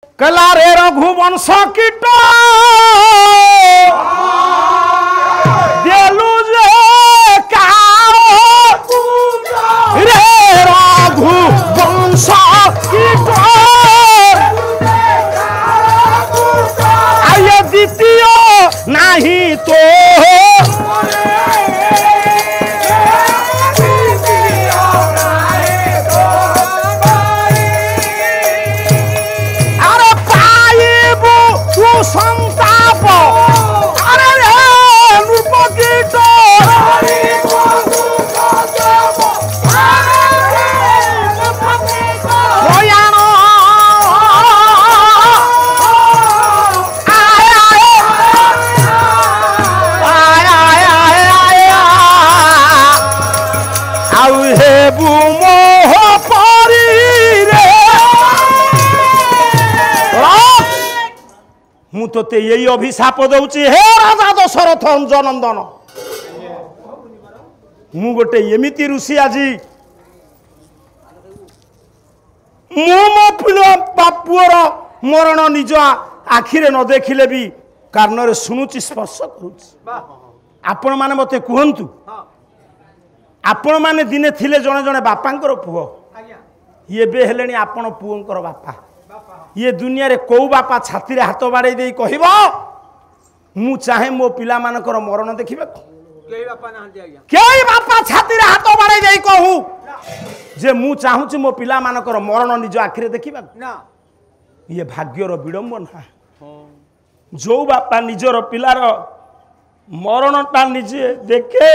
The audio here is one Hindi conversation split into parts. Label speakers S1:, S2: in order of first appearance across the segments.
S1: कला रे रघुवंश कीट देलु जे रे रघुवंश कीट आये द्वितीय नहीं तो संताप अरे नृपकीट आउ हेबु मोह परी मु तोते यही अभिशाप दौची हे राजा दशरथ अंजनंदन मु गोटे एमिति ऋषि आज मो पुअर मरण निज आखिरे न देखिले भी कान शुणुची स्पर्श करुची आपण माने मते कहंतु आपण माने दिने थिले जणे जणे बापांकर पुओ ये बे हेलेनी आपण पुओंकर बापा ये दुनिया रे कौ बापा छाती रे हाथ बाड़े दे कहबो मु चाहे मो पिला मानकर मरण देखिबे केई बापा छाती रे हाथ बाड़े दे कहू जे मु चाहूची मो पिला मानकर मरण निज आखिरे देखिबा ना ये भाग्यर विडंबना जो बापा निजर पिलार मरणटा निजे देखे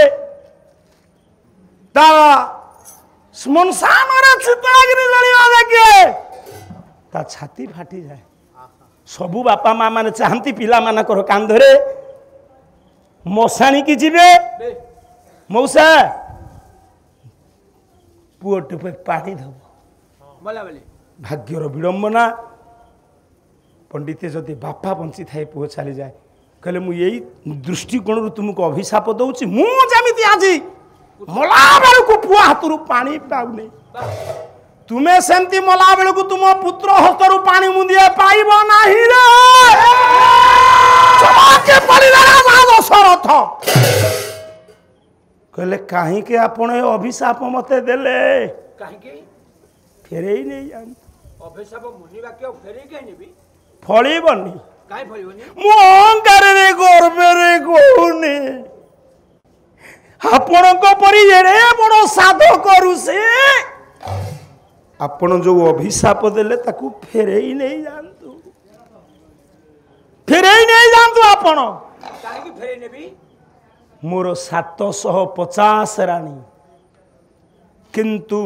S1: ता श्मशान रे चिताग्नि जलिवा देखे ता छाती फाटी जाए सबु बापा माँ माने चाहती पिला मानकर कांधरे मशाणी की जीवे मौसा पुओ टुपे पानी दब भाग्यर विडंबना पंडिते जदि बापा बंची थाए पुओ चली जाए कहले मु यही दृष्टिकोण तुमको अभिशाप दउची मु जमिति आज मला बेल को पुओ हाथरू पानी पाउनी तुम्हें सेमती मला बेल को तुम पुत्र हस्तरू पानी मुंदिए पाइब नहीं रे चमाके पड़िला राजा दशरथ कहले काहे के आपण अभिशाप मते देले काहे के फेरेई नहीं जान अभिशाप मुनि वाक्य फेरेई के नेबी फळीबनी काहे फळीबनी मु अहंकार रे गर्व रे कोने आपण को परि एरे बड़ साधो करू से आपण जो अभिशाप देले ताकू फेरेई नहीं जानतु आपण काहे की फेरेई नेबी मोर 750 रानी किंतु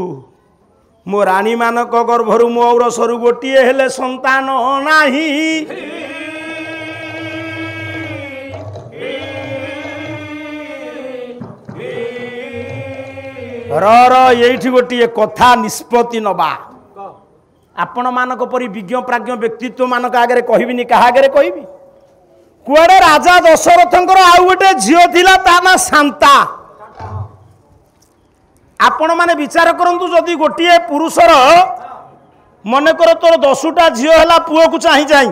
S1: मो रानी मानक गर्भरु मो और सरु गोटिए हेले संतान नाही ये गोटे कथा निष्पत्ति नबा आपण मानक परी विज्ञ प्राज्ञ व्यक्तित्व मानक आगे कहबिनी क्या आगे कहबी कुआडे राजा दशरथंकर आउ गोटे झील थिला ता ना शांता आपण माने विचार करंतु जदि गोटे पुरुषर मनकर तोर 10टा झील है पुओ को चाही जाई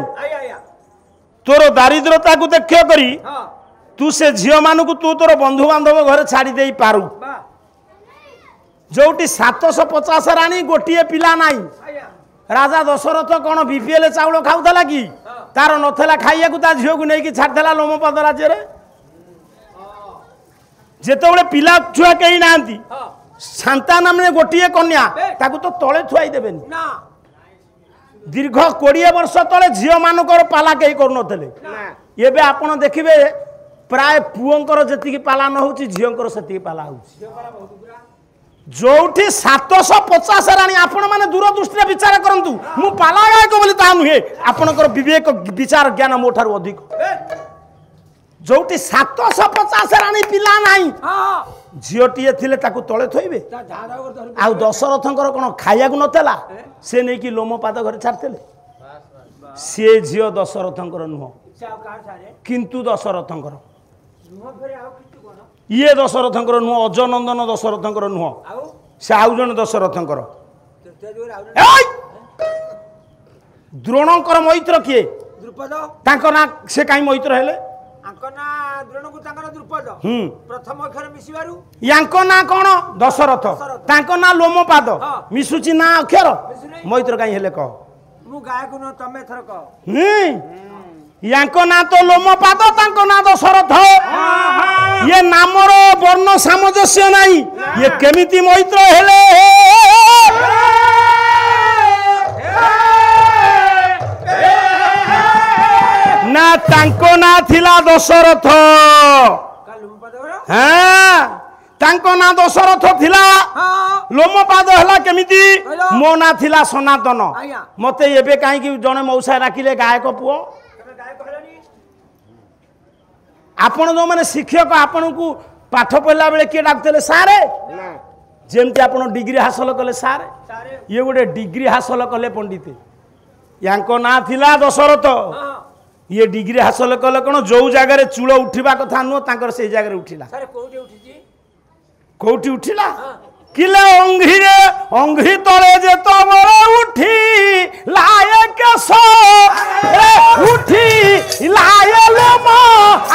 S1: तोर दारिद्रता को देखियो करी तू से झील मानक तू तोर बंधु बांधव घर छाड़ी दे पारू जोटी 750 रानी गोटे पिला नाई राजा दशरथ कौन बीपीएल चाउल खाऊला कि तार नथला खाइया को ता झील को नहीं छाड़देला लोमपद राज्य रे जेतबेले पिला छुआ कहीं नांती शांता नामने गोटे कन्या ताकू तो तले थुआई देबेनी दीर्घ 20 वर्ष तले झील मानकर पाला कहीं करनथले एबे आपण देखिबे प्राय पुओंकर जति पाला न होची झीलंकर सेति पाला होची जोठी 750 राणी आपण माने दूरदृष्टि विचार करंतु मु पाला गायक बोली ता नुहे आपणकर विवेक विचार ज्ञान मोठार अधिक जोठी 750 राणी पिला नाही झीलटीए थिले ताकू तळे थोइबे आ दशरथंकर कोन खाइया को नथला से नै कि लोमपाद घर छाड़तेले से झील दशरथंकर नुह किंतु दशरथंकर ये दशरथंकर नुह अजनंदन दशरथंकर नुह से आउ जन दशरथंकर द्रोणकर मैत्र किए
S2: द्रुपद
S1: तांको ना से काई मैत्र हेले
S2: आंको ना द्रोण को तांकर द्रुपद प्रथम अक्षर मिसिबारु
S1: यांको ना कोन दशरथ तांको ना लोमपाद मिसुची ना अक्षर मैत्र काई हेले कह
S2: मु गायक न तमे थर कह
S1: यांको ना तो लोमपाद तांको ना दशरथ ये नामर वर्ण सामंजस्य नहीं ये केमिति मैत्र हेले ना तांको ना थिला दशरथ हाँ तांको ना दशरथ थिला लोमपाद हला केमिति मो ना थिला सनातन मते एबे काई कि जने मौसा राखिले गायक पुओ आपण जो माने शिक्षक आपण को पाठ पढ़ला बेले के डाकतेले सारे जेमति आपण डिग्री हासिल कले सारे ये गोटे डिग्री हासिल कले पंडित यांको ना थिला दशरथ ये डिग्री हासिल कले कोन जो जगह रे चूल उठिबा कथा नो तांकर से जगह रे उठिला
S2: सर कोठी उठिजी
S1: कोठी उठिला किले अंघी तले जे तो बरे उठी लाए केसो उठी लाए लोमा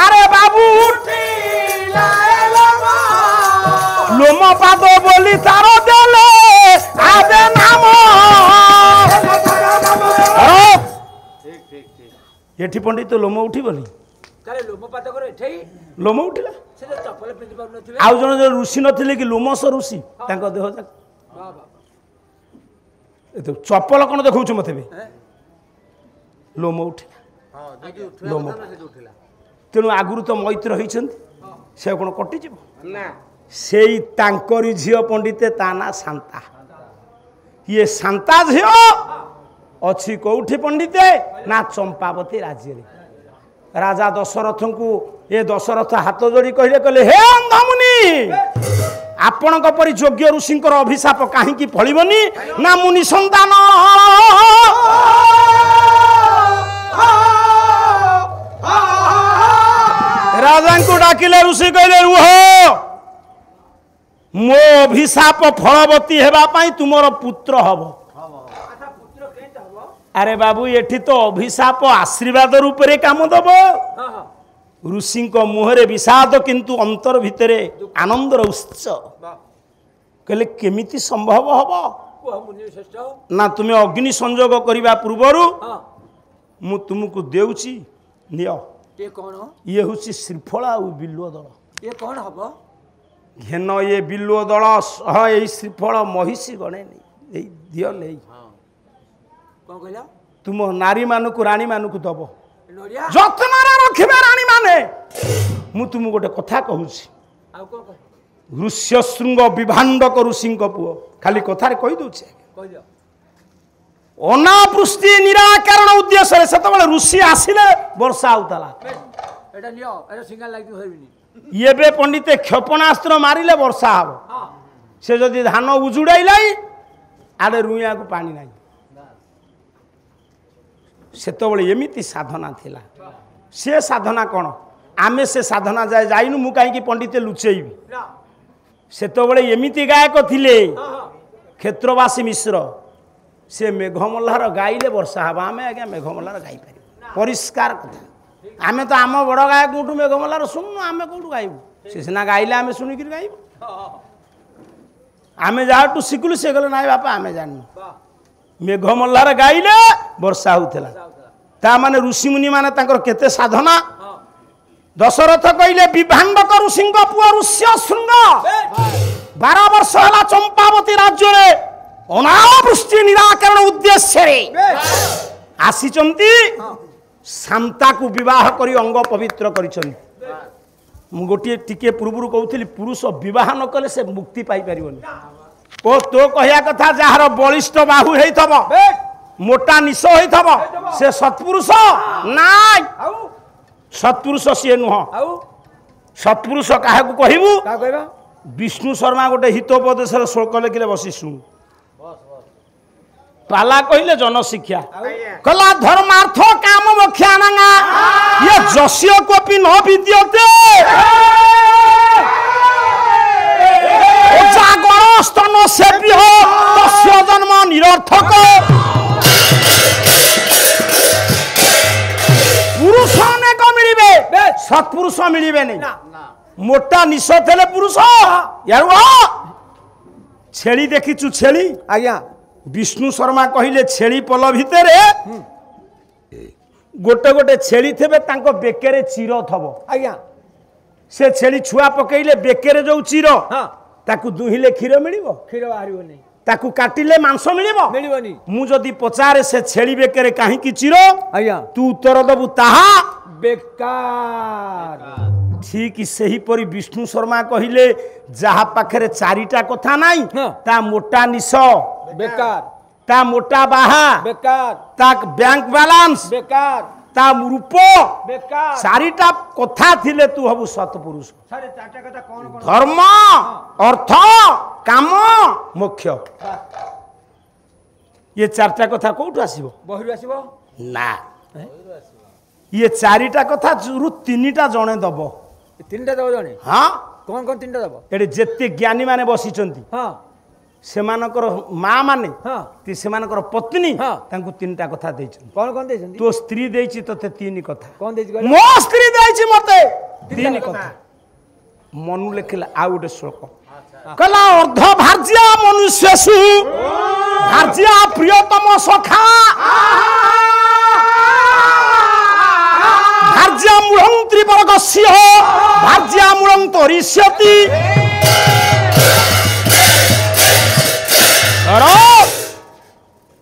S1: अरे बाबू उठी लाए लोमा लोमा पादो बोली तारो देले आदे नाम एठी पंडित लोम उठी बोली
S2: तारे लोम पाद करे एठै
S1: लोम उठिला
S2: से चप्पल पिंधि पाउ नथिबे
S1: आउ जन जो ऋषि नथिले कि लोमस ऋषि तांको देह जा तो चप्पल कौन देखौ मते लोम उठिला लोम तेणु आगुरु तो मैत्र होइछन्ति से कोन कटि जीव सेई तांकरी झियो पंडिते ताना शांता ये शांता झियो अच्छी कौठी पंडिते ना चंपावती राज्य रे राजा दशरथ को ये दशरथ हाथ जोड़ी कहले कहले हे अंधमुनि आपण परी योग्य ऋषिंकर अभिशाप कहीं फलबनी ना मुनि संतान राजा को डाकिले ऋषि कहले रुह मो अभिशाप फलवती हेबा पई तुमर पुत्र हब अरे बाबू एठी तो अभिशाप आशीर्वाद रूप रे काम दब ऋषि मुहरे विषाद किंतु अंतर भितरे आनंदर उत्स कहले केमिति संभव हब ना तुम्हें अग्नि संयोग करने पूर्वर मु तुमको देउची नियो ये हूँ श्रीफला बिल्व दल
S2: ये कौन हम
S1: घेन ये बिल्व दल सह यही श्रीफल महिषी गणे नहीं दियो नहीं
S2: कौन कहला
S1: तुम नारी मानक राणी मानक दब
S2: नोरिया
S1: जत्न रखिबे राणी माने मु तुम गोटे कथा कहूची
S2: आ कोन कह
S1: ऋष्यशृंग विभांडक ऋषि पुओ खाली कथार कही दूचे
S2: कह दियो
S1: अनावृष्टि निराकरण उद्देश्य से ऋषि आसिले वर्षा होता
S2: एटा लियो एटा सिंगल लाग होइबिनी
S1: ये बे पंडिते क्षेपणास्त्र मारिले वर्षा हब से जदि धान उजुड़ाइलाई आडे रुइया को पानी नहीं सेतबळे एमिति साधना थिला से साधना कौन आमे से साधना जाए जाइनु मु कहीं पंडिते लुचेबी सेतबळे एमिति गायक थिले क्षेत्रवासी मिश्र से मेघमल्लार गाइले वर्षा हवा आमे आज्ञा मेघमल्लार गाई पारि परिष्कार कथा आमे तो आम बड़ गायक कोठू मेघमल्लार सुनु आमे कोठू गाइबू से सिना गाइले आमे सुनिकिर गाइबू आमे जाटू सिकुलु से गले नाय बापा आमे जाननु मेघमल्लार गाइले वर्षा होउथला ता माने ऋषि मुनि माने तांकर केते साधना दशरथ कहले विभांडक ऋषिंग पुआ ऋष्य शृंग 12 वर्ष हला चंपावती राज्य रे अनावृष्टि निराकरण उद्देश्य रे आसीचंती शांता को विवाह करी अंग पवित्र करिचंती मु गोटे टिके पूर्व कहूली पुरुष विवाह न कले से मुक्ति पाई परिबनी ओ तो कहया कथा जार बलिष्ठ बाहु हेइथबो मोटा निश हेइथबो से सत्पुरुष नाय सत्पुरुष सी नुह सत्पुरुष काहे को कहबू
S2: का कहबा
S1: विष्णु शर्मा गोटे हितोपदेश श्लोक लिखिले बसी शुणु पाला कहले जनशिक्षा कला धर्मार्थ काम मोक्षानंगा ये जस्य कोपि न विद्यते जागर स्तन सेव्य तस्य जन्म निरर्थक सत्पुरुष मिलबे नहीं
S2: ना
S1: मोटा निश थे पुरुष यार छेली देखिचु छेली
S2: आज्ञा
S1: विष्णु शर्मा कहले छेली पल भितर गोटे गोटे छेली थे बेकेरे चीर थब
S2: आज्ञा
S1: से छेली छुआ पकेले बेकेरे जो चीर
S2: हाँ
S1: ताकू दुहिले क्षीर मिलिबो
S2: क्षीर बाहरिबनी
S1: ताकू काटिले मांस मिलिबो
S2: मिलिबनी
S1: मु जदी पचारे से छेली बेकेरे काहे की चीर
S2: आज्ञा
S1: तू उत्तर दबु ताहा
S2: बेकार
S1: ठीक सही परी विष्णु शर्मा कहले जहा पाखरे चारिटा कथा नाही
S2: हाँ।
S1: ता मोटा निश
S2: बेकार
S1: ता मोटा बाहा
S2: बेकार
S1: ता बैंक बैलेंस
S2: बेकार
S1: ता रूप
S2: बेकार
S1: चारिटा कथा थिले तू हबु सतपुरुष
S2: सारे चारटा कथा कौन कौन
S1: धर्म अर्थ काम मोक्ष ये चारटा कथा कोठु आसीबो
S2: बहिरु आसीबो
S1: ना ये चारिटा कथा रु तीनिटा जणे दबो
S2: तीनटा दब जणे
S1: हाँ
S2: कौन कौन तीनटा दब
S1: एडे जेते ज्ञानी माने बसिचंती
S2: हाँ
S1: सेमानकर माँ माने
S2: हाँ
S1: सेमानकर पत्नी
S2: हाँ।
S1: तांकु तीनटा कथा देइछन
S2: कौन कौन देछन
S1: तो स्त्री देइछि तते तीन कथा
S2: कौन देछि कहले
S1: मो स्त्री देइछि मते तीन कथा मनु लेखिला आ गोटे श्लोक कला अर्ध भार्या मनुष्यसु भार्या प्रियतम सखा भार्या मूलं त्रिवर्गस्य भार्या मूलं तरिष्यति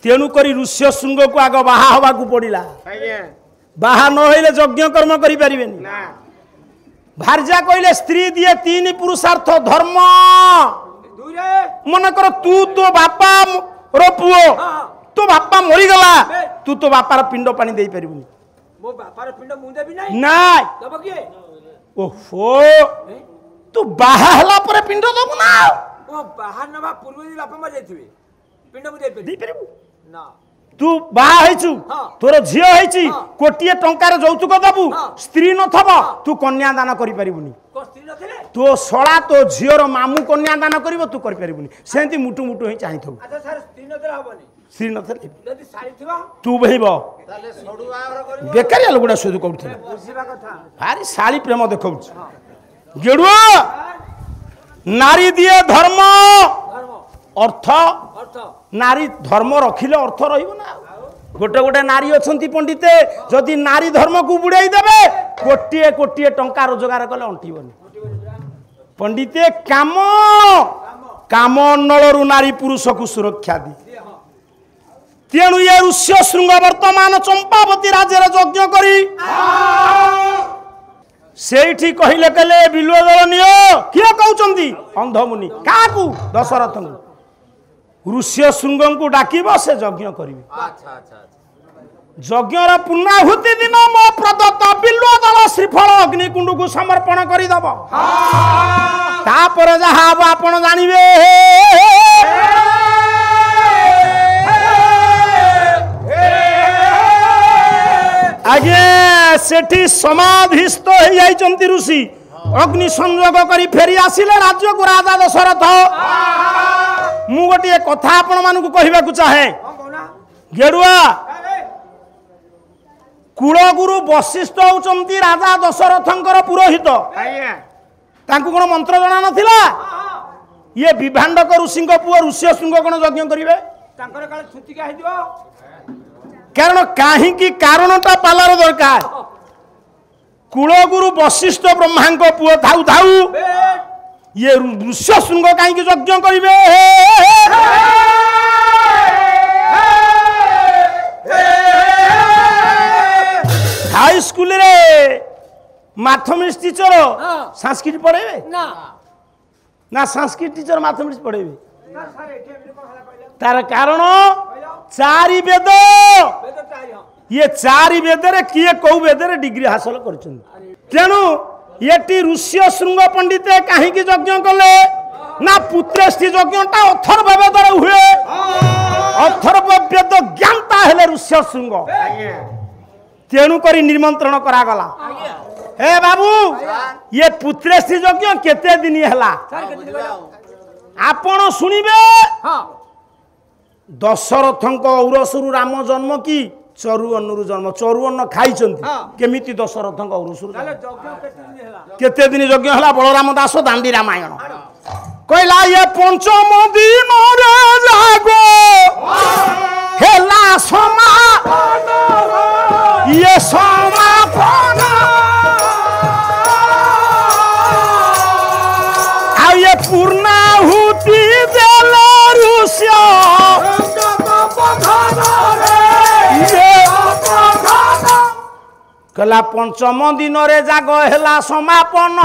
S1: तेणु करी ऋष्य शृंग को आग बाहा हवा को पड़िला बाहा न होइले यज्ञ कर्म करि परिबेनी भार्या कहले स्त्री दिए तीन पुरुषार्थ धर्म मन कर तू तो बापा रो पुओ तो बापा मरी गला तू तो बापार पिंड पानी देई परिबुनी
S2: मो बापार पिंड मु देबी नाही
S1: नाय
S2: दब के
S1: ओहो तू बाहा हला पर पिंड दबु ना
S2: ओ बाहर नबा पूर्व जी बापा मर जाइथिबे पिंड मु देबी
S1: देई परिबु
S2: ना
S1: तू बाहा हैचु
S2: हाँ।
S1: तोर झियो हैची
S2: हाँ।
S1: कोटिए टंकार यौतुक दबु
S2: हाँ।
S1: स्त्री नथबो तू कन्या दान करि परिबुनी
S2: को स्त्री नथिले
S1: तो शला तो झियोर मामू कन्या दान करिवो तू करि परिबुनी सेंती मुटु मुटु ही चाहिथौ
S2: अच्छा सर स्त्री नथिले हबनी
S1: स्त्री नथले
S2: जदी साड़ी थिबा
S1: तू बहिबो
S2: ताले सडु बाहर करिवो
S1: बेकारिया लोगडा सुदु कहउथिले
S2: बुझिबा कथा
S1: भारी साली प्रेम देखौछ गेडुआ नारी दिए धर्म
S2: धर्म
S1: अर्थ
S2: अर्थ
S1: नारी धर्म रखिले अर्थ रहिबो ना गोटे गोटे नारी अछंती पंडिते जदि नारी धर्म को बुड़ाई देबे कोटिए कोटिए टंका रोजगार कले अंटिबनी पंडिते काम काम नलरु नारी पुरुष को सुरक्षा दी तेणु ये ऋष्य शृंग वर्तमान चंपावती राज्य यज्ञ करी सेठी कहले कले बिलुआ दल नियो किए कहउचंदी अंधमुनि काकू दशरथ को ऋष्य शृंग को डाकिबो से यज्ञ करिवे
S2: अच्छा अच्छा
S1: यज्ञर पूर्णाहुति दिन मो प्रदत्त बिलुआ दल श्रीफल अग्निकुंड को समर्पण करिदब तापर जहा हब आपण जानिबे आगे सेठी समाधिस्थ हो जाइचंती ऋषि अग्नि संयोग करी फेरी आसिले राज्य को राजा दशरथ मु गोटे कथा आपण मानकु कहिबा को चाहे
S2: कौन कोना
S1: गेडुआ
S2: ए
S1: कुलगुरु वशिष्ठ होउचंती राजा दशरथंकर पुरोहित
S2: आज्ञा
S1: तांकु कोन मंत्र जणा नथिला ये विभांडक ऋषिंक पुओ ऋष्य शृंग कोन यज्ञ करिवे
S2: तांकर काल छुतिका हे दिबो
S1: कारण काहींकी कारणटा पालार दरकार कुलगुरु वशिष्ठ ब्रह्मांक पुओ थाउ थाउ
S2: बेट
S1: ये ऋष्य शृंग काहींकी यज्ञ करिवे हाई स्कूल रे मैथमेटिक्स टीचर संस्कृत पढ़ेबे
S2: ना
S1: ना संस्कृत टीचर मैथमेटिक्स पढ़ेबे
S2: ना सर एटे मिले कोन हला कहला
S1: तार कारण
S2: कहला
S1: चारि वेद
S2: बेट चारि हां
S1: ये चारि वेद रे किए कौ वेद रे डिग्री हासिल करछन तेणु येटी ऋष्य शृंग पंडिते काहे की यज्ञ कले ना पुत्रेष्टि यज्ञटा अथर्व वेद रे हुए अथर्व वेद ज्ञानता हेले ऋष्य शृंग तेणु करी निमंत्रण करा गला हे बाबू ये पुत्रेष्टि यज्ञ केते दिन हला
S2: सर केते कहला
S1: आपण सुनिबे
S2: हां
S1: दशरथंक औरसुरु राम जन्म की चरु अन्नरू जन्म चरु अन्न खाई केमिति दशरथ उरुसुर केते दिन यज्ञ है बलराम दास दांडी रामायण कहला ये पंचम दिन रे जागो हेला समा ये समापन आ ये पूर्णाहुति देले ऋष्य कला पंचम दिन रे जाग हेला समापन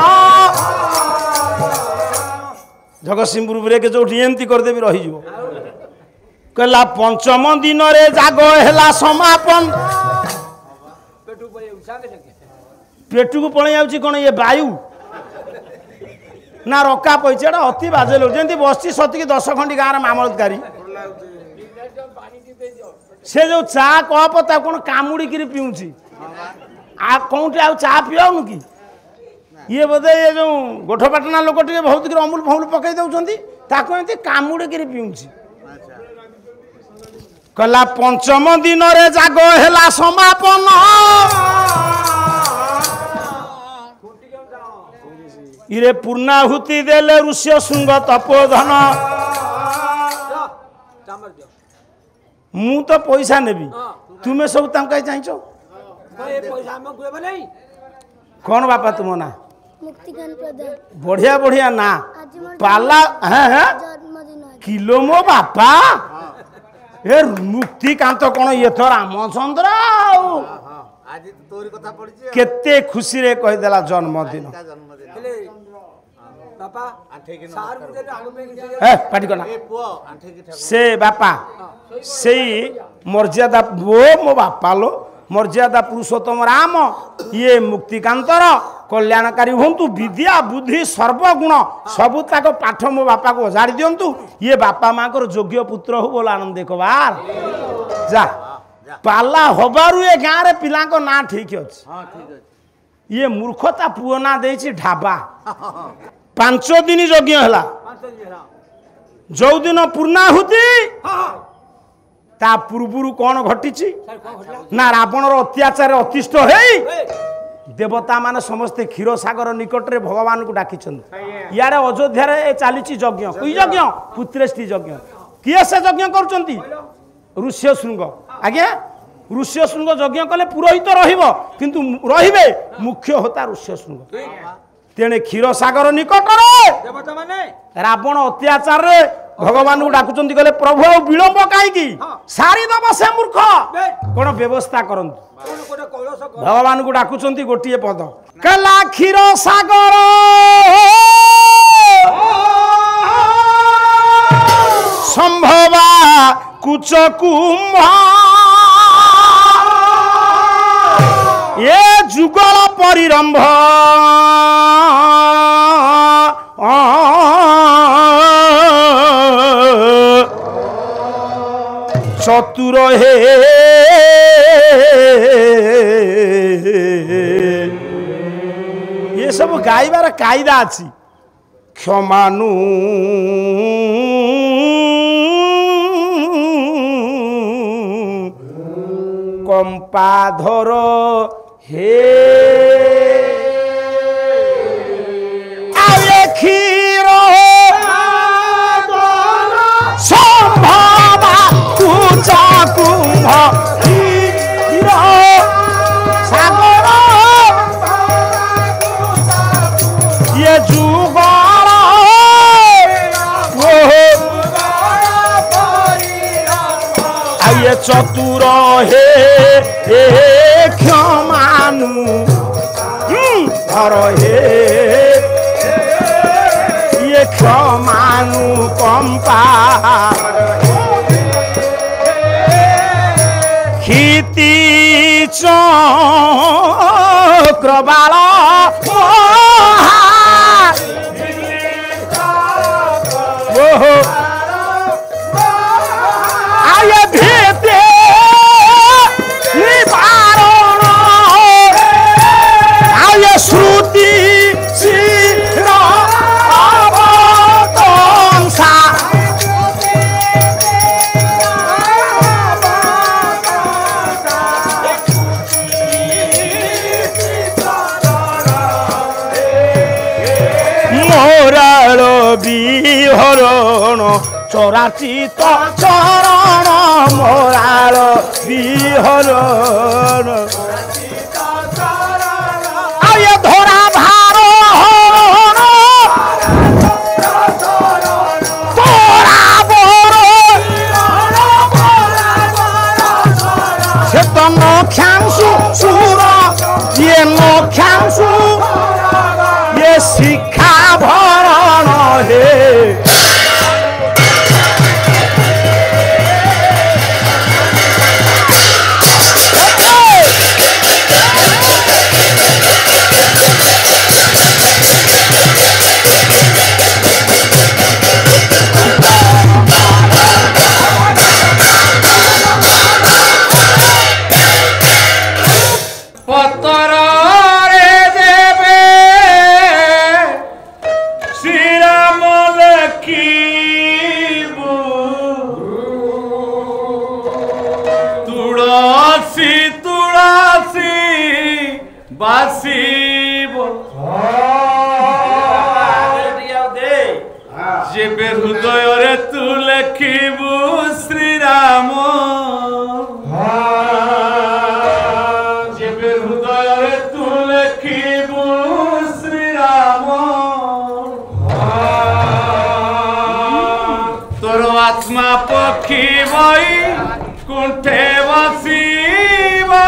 S1: जगतसिंहपुर ब्रेक जो एमती करदेवी रही कहला पंचम दिन रे जाग हेला समापन पेटू को पड़े जाऊँ कौन ये वायु ना रका पैसा अति बाजे लोग जमी बसी सतिकी 10 खंडी गाँव मामलतकारी से जो चा कप कौन कामुड़ी पीऊँची आ कौटे आ चा पियाऊनु कि ये बोधे ये जो गोठपाटना लोक टे बहुत अमूल फमूल पकई दौरान एमती कामुड़ी पीऊँची कला पंचम दिन रे जाग हेला समापन इरे पूर्णाहुति देले ऋष्य शृंग तपोधन मु तो पैसा नेबी तुम्हें सब कहीं चाहछ कौन बापा तुम ना बढ़िया बढ़िया ना पाला किलो मो बापा ए मुक्तिकांत कौन ये तो रामचंद्र केते खुशी रे कहीदेला जन्मदिन पाटी करना से बापा से मर्यादा वो मो बापा लो मर्यादा पुरुषोत्तम राम ये मुक्तिकांतर कल्याणकारी हूँ विद्या बुद्धि सर्वगुण सबू तक पाठ मो बापा को ओजाड़ी दिंतु ये बापा माँ को योग्य पुत्र हो बोल आनंद कबार जा पाला हबारु ए गाँव रे पिला ना ठीक अच्छे ये मूर्खता पुओ ना दे ढाबा 5 दिन यज्ञ है जो दिन पूर्णाहुति ता पूर्व कौन घटी ना रावण अत्याचार अतिष्ठ है देवता माने समस्ते क्षीर सागर निकट रे भगवान को डाकी यारे अयोध्या रे चली यज्ञ कोई यज्ञ पुत्रेष्टि यज्ञ किए से यज्ञ कर ऋष्य शृंग आज्ञा ऋष्य शृंग यज्ञ कले पुरोहित रहिबो किंतु रहिबे मुख्य होता ऋष्य शृंग तेणे क्षीर सागर निकट रावण अत्याचार रे भगवान को डाकुचंती कहले प्रभु विलंब कहीं सारी दब से मूर्ख कौन व्यवस्था करंतु भगवान को डाकुचंती गोटे पद कला क्षीर सागर संभवा कुच कुंभ ये जुगल परिरंभ चतुर हे ये सब गाइबार कायदा अच्छी क्षमानु कंपाधर हे आये क्षीर संभवा कुचा कुंभ क्षीर सागर ये जुगल आये चतुर हे क्षमानु धर हे ये क्षमानु कंपा क्षिति चक्रबाल आये भेते निवारण आये श्रुति शिर अवतंसा বিহরণ চরাচিত চরণ মরাল বিহরণ আয়ে ধরা ভার হরণ তোরা বড় সে তো নখ্যাংশু সুর ইয়ে নখ্যাংশু ইয়ে শিক্ষা ভরণ হে
S3: जेबे हृदय रे तू लेखिबू श्रीराम जेबे हृदय रे तू लेखिबू श्रीराम तोर आत्मा पक्षी बई कुंठे बसीबा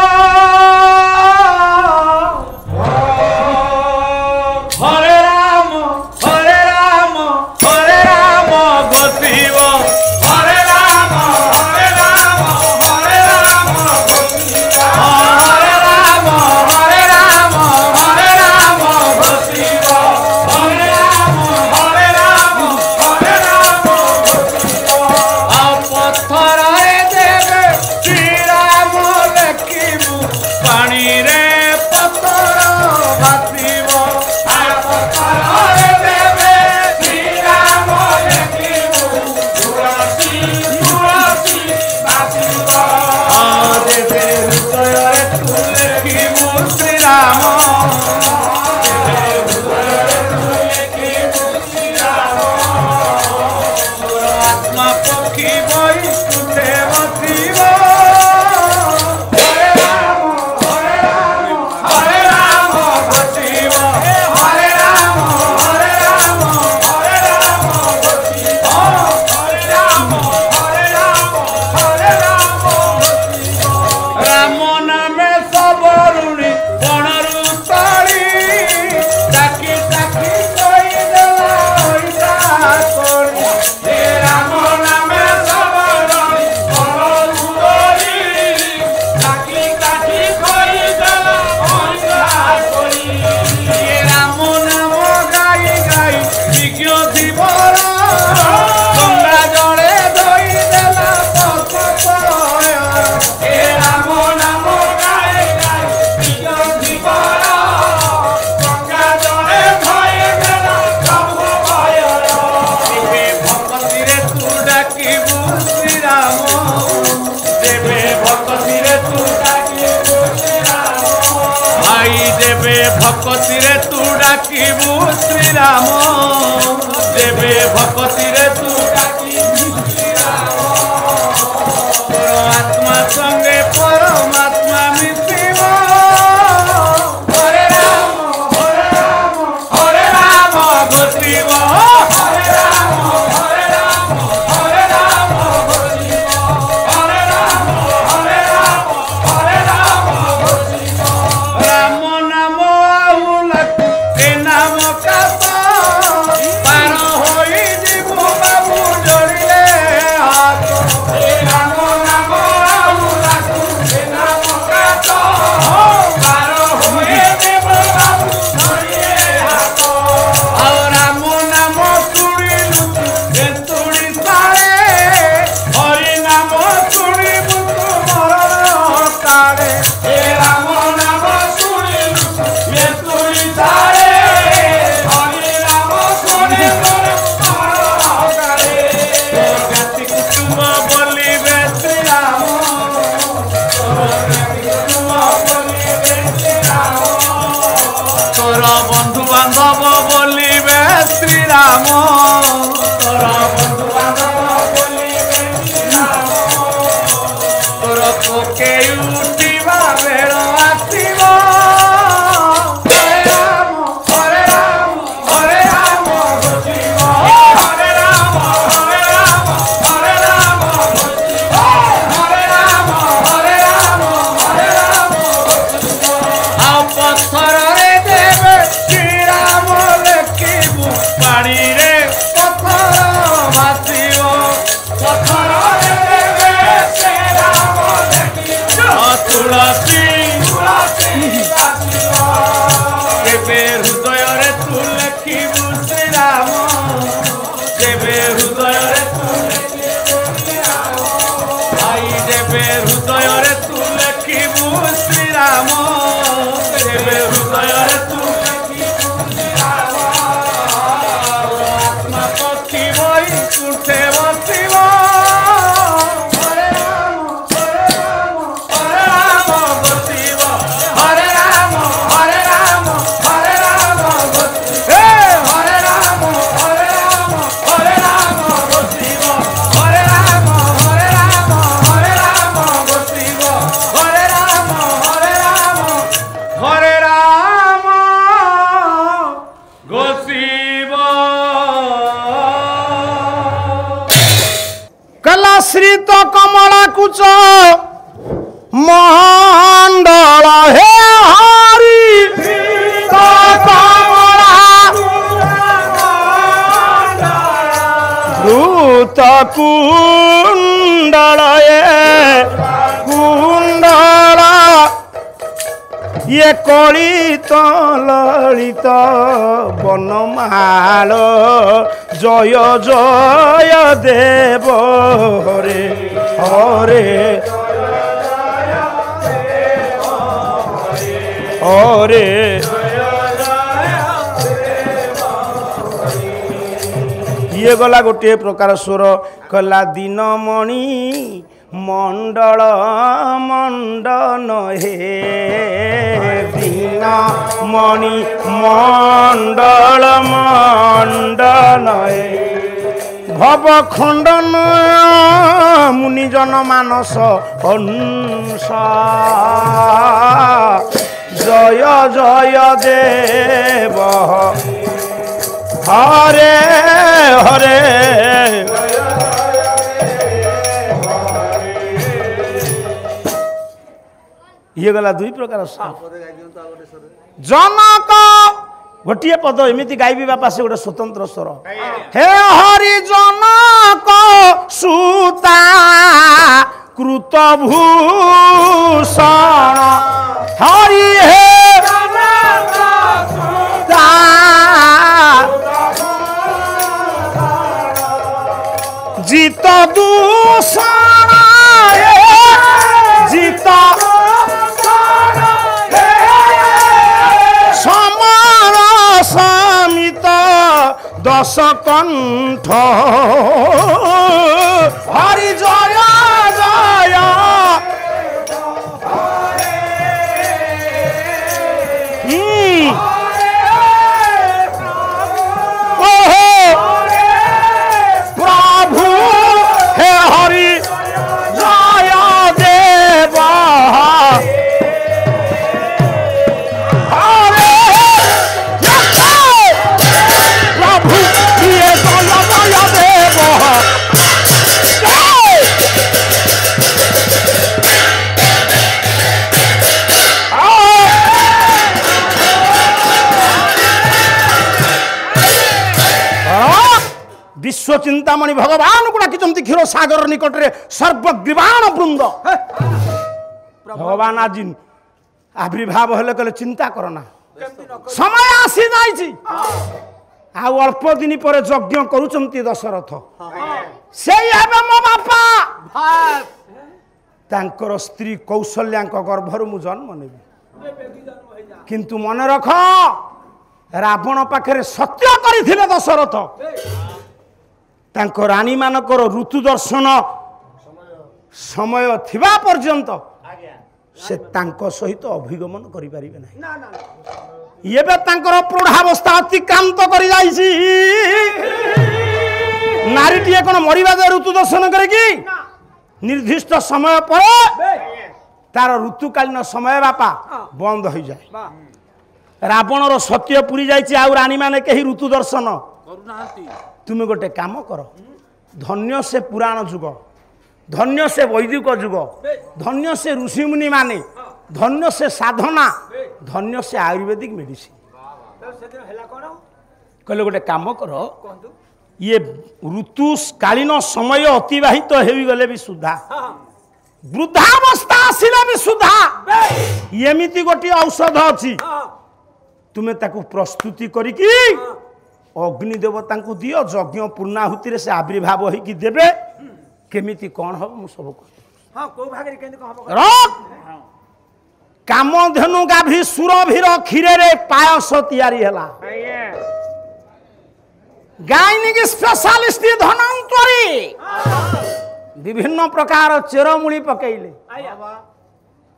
S3: भक्ति रे तू डाकिबू श्रीराम देवे भक्ति रे तू डाकिबू श्रीराम तोर आत्मा संगे परमात्मा मिशिब हरे राम घोषिब हरे राम घोषिब हरे राम घोषिब राम नाम नाम का पार होई जीवु बाबू जोड़िले हाथ राम नाम नाम का पार होई जीवु बाबू जोड़िले हाथ और राम नाम सुनिलु तेतुड़ी सारे हरि नाम सुनिबु तुमर काले राम नाम सुनिलु तेतुड़ी सारे बंधु बांधव बोलिबे श्री ରାମ ତୋର ବନ୍ଧୁବାନ୍ଧବ ବୋଲିବେନି ରାମ ତୋର ପକେଇ ଉଠିବା ବେଳ ଆସିବ ହରେ ରାମ ହରେ ରାମ ହରେ ରାମ ବୁଝିବ ହରେ ରାମ ହରେ ରାମ ହରେ ରାମ ବୁଝିବ ହରେ ରାମ ହରେ ରାମ ହରେ ରାମ ବୁଝିବ ଆଉ ପଥରରେ ଦେବେ ଶ୍ରୀରାମ ଲେଖିବୁ ପାଣିରେ ପଥର ଭାସିବ ପଥରରେ ଦେବେ ଶ୍ରୀରାମ ଲେଖିବୁ ତୁଳସୀ ଭାସିବ କେବେ ହୃଦୟରେ ତୁ ଲେଖିବୁ ଶ୍ରୀରାମ କେବେ ହୃଦୟରେ ତୁ ଲେଖିବୁ ଶ୍ରୀରାମ ଭାଇ ଦେବେ ହୃଦୟରେ ତୁ ଲେଖିବୁ ଶ୍ରୀରାମ କେବେ ହୃଦୟରେ ତୁ ଲେଖିବୁ ଶ୍ରୀରାମ ଆତ୍ମା ପକ୍ଷୀ ବହି କୁଣ୍ଠେ ବସିବ ହରେ ରାମ ହରେ ରାମ ହରେ ରାମ ବସିବ ହରେ ରାମ ହରେ ରାମ ହରେ ରାମ ବସିବ ହରେ ରାମ ହରେ ରାମ ହରେ ରାମ ବସିବ ହରେ ରାମ ହରେ ରାମ ହରେ ରାମ ବସିବ ହରେ ରାମ ହରେ ରାମ ହରେ ରାମ ଗୋସିବ
S1: କଲାଶ୍ରିତ କମଳା କୁଚ ମଣ୍ଡଳ ହେ ହରି କମଳା ଋତ କୁଣ୍ଡଳ କୁଣ୍ଡଳ ଇଏ କଳିତ ଲଳିତ ବନମାଳ জয় জয় দেব হরে হরে হরে ইয়ে গলা গোটিয়ে প্রকার স্বর কলা দিনমণি মণ্ডল মণ্ডন হে দিনমণি মণ্ডল মণ্ডন হে ভব খণ্ডন মুনিজন মানস হংস জয় জয় দেব হরে হরে ইয়ে গলা দুই প্রকার জনক গোটিয়ে পদ এমিতি গাইবি বাপা সে গোটে স্বতন্ত্র স্বর হে হরি জনক সুতা কৃত ভূষণ হরি হে জিত দূষণ জিত সমর সমিত দশ কণ্ঠ হরি জয় জয় প্রভু হে হরি জয় দেব হরে প্রভু ইয়ে জয় জয় দেব विश्व चिंतामणि भगवान को डाकिचंती क्षीर सागर निकट रे सर्वग्रीवाण वृंद भगवान आज आविर्भाव हेले कहले चिंता करना समय आसी जाइछि आ अल्प दिन पर यज्ञ करूचंती दशरथ से हेबे मो बापा तांकर स्त्री कौशल्याक गर्भरु मु जन्म नेबी किंतु मन रख रावण पाखरे सत्य करिथिले दशरथ तांको रानी मानकर ऋतु दर्शन समय थिबा पर्यंत से तांको सहित अभिगमन करि परिबे नाही ଏବେ ତାଙ୍କର ପ୍ରୌଢ଼ାବସ୍ଥା ଅତିକ୍ରାନ୍ତ କରି ଯାଇଛି। ନାରୀଟିଏ କ'ଣ ମରିବା ଯେ ଋତୁ ଦର୍ଶନ କରେ କି? ନିର୍ଦ୍ଦିଷ୍ଟ ସମୟ ପରେ ତାର ଋତୁକାଳୀନ ସମୟ ବାପା ବନ୍ଦ ହୋଇଯାଏ। ରାବଣର ସତ୍ୟ ପୁରୀ ଯାଇଛି, ଆଉ ରାଣୀମାନେ କେହି ଋତୁ ଦର୍ଶନ କରୁନାହାନ୍ତି। ତୁମେ ଗୋଟେ କାମ କର, ଧନ୍ୟ ସେ ପୁରାଣ ଯୁଗ, ଧନ୍ୟ ସେ ବୈଦିକ ଯୁଗ, ଧନ୍ୟ ସେ ଋଷିମୁନି ମାନେ, ଧନ୍ୟ ସେ ସାଧନା, ଧନ୍ୟ ସେ ଆୟୁର୍ବେଦିକ ମେଡିସିନ। କହିଲେ ଗୋଟେ କାମ କର, ଇଏ ଋତୁକାଳୀନ ସମୟ ଅତିବାହିତ ହୋଇଗଲେ ବି ସୁଦ୍ଧା, ବୃଦ୍ଧାବସ୍ଥା ଆସିଲେ ବି ସୁଦ୍ଧା ଏମିତି ଗୋଟିଏ ଔଷଧ ଅଛି, ତୁମେ ତାକୁ ପ୍ରସ୍ତୁତି କରିକି ଅଗ୍ନି ଦେବତାଙ୍କୁ ଦିଅ, ଯଜ୍ଞ ପୂର୍ଣ୍ଣାହୁତିରେ ସେ ଆବିର୍ଭାବ ହେଇକି ଦେବେ। କେମିତି କ'ଣ ହବ ମୁଁ ସବୁ କହିବି। କାମଧେନୁ ଗାଭୀ ସୁରଭିର କ୍ଷୀରରେ ପାୟସ ତିଆରି ହେଲା। ଗାଇନିକ ସ୍ପେଶାଲିଷ୍ଟ ଧନନ୍ତରୀ ବିଭିନ୍ନ ପ୍ରକାର ଚେରମୂଳି ପକେଇଲେ,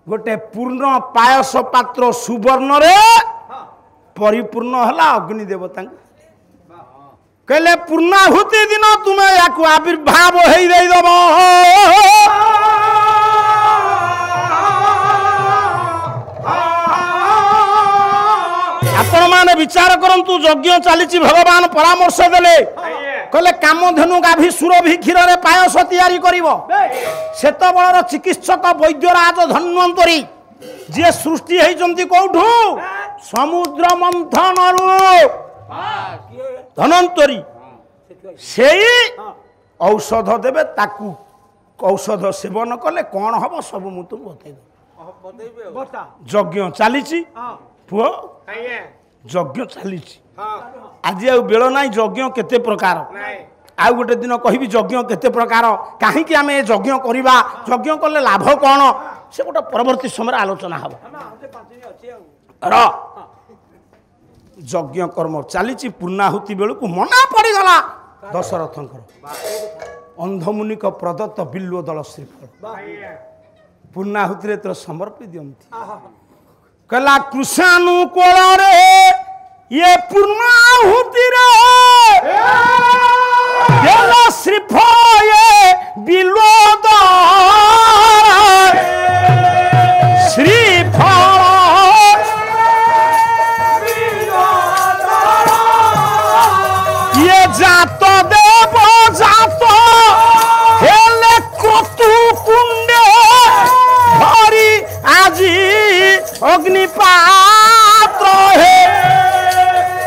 S1: ଗୋଟେ ପୂର୍ଣ୍ଣ ପାୟସ ପାତ୍ର ସୁବର୍ଣ୍ଣରେ ପରିପୂର୍ଣ୍ଣ ହେଲା। ଅଗ୍ନି ଦେବତାଙ୍କୁ କହିଲେ ପୂର୍ଣ୍ଣାହୁତି ଦିନ ତୁମେ ୟାକୁ ଆବିର୍ଭାବ ହେଇ ଦେଇଦବ। ଆପଣ ମାନେ ବିଚାର କରନ୍ତୁ, ଯଜ୍ଞ ଚାଲିଛି, ଭଗବାନ ପରାମର୍ଶ ଦେଲେ, କହିଲେ କାମଧେନୁ ଗାଭୀ ସୁରଭି କ୍ଷୀରରେ ପାୟସ ତିଆରି କରିବ। ସେତେବେଳର ଚିକିତ୍ସକ ବୈଦ୍ୟରାଜ ଧନ୍ୱନ୍ତରୀ ଯିଏ ସୃଷ୍ଟି ହେଇଛନ୍ତି କୋଉଠୁ? ସମୁଦ୍ର ମନ୍ଥନରୁ ଧନ୍ୱନ୍ତରୀ। ସେଇ ଔଷଧ ଦେବେ, ତାକୁ ଔଷଧ ସେବନ କଲେ କ'ଣ ହବ ସବୁ ମୁଁ ତୁମକୁ ବତେଇଦେବି। ଯଜ୍ଞ ଚାଲିଛି ପୁଅ, ଯଜ୍ଞ ଚାଲିଛି। ଆଜି ଆଉ ବେଳ ନାହିଁ, ଯଜ୍ଞ କେତେ ପ୍ରକାର। ଆଉ ଗୋଟେ ଦିନ କହିବି ଯଜ୍ଞ କେତେ ପ୍ରକାର, କାହିଁକି ଆମେ ଏ ଯଜ୍ଞ କରିବା, ଯଜ୍ଞ କଲେ ଲାଭ କ'ଣ, ସେ ଗୋଟେ ପରବର୍ତ୍ତୀ ସମୟରେ ଆଲୋଚନା ହେବ। ଯଜ୍ଞ କର୍ମ ଚାଲିଛି, ପୂର୍ଣ୍ଣାହୁତି ବେଳକୁ ମନା ପଡ଼ିଗଲା ଦଶରଥଙ୍କର। ଅନ୍ଧମୁନିକ ପ୍ରଦତ୍ତ ବିଲ୍ୱ ଦଳ ଶ୍ରୀଫଳ ପୂର୍ଣ୍ଣାହୁତିରେ ତୋର ସମର୍ପି ଦିଅନ୍ତି। କହିଲା କୃଷାନୁକୂଳରେ ଇଏ ପୂର୍ଣ୍ଣାହୁତିରେ ଶ୍ରୀଫଳ ବିଲ୍ୱ ଶ୍ରୀଫଳ ইয়ে জাত দেব জাত হেলে কতু কুণ্ডে ধরি আজি অগ্নিপাত্র হে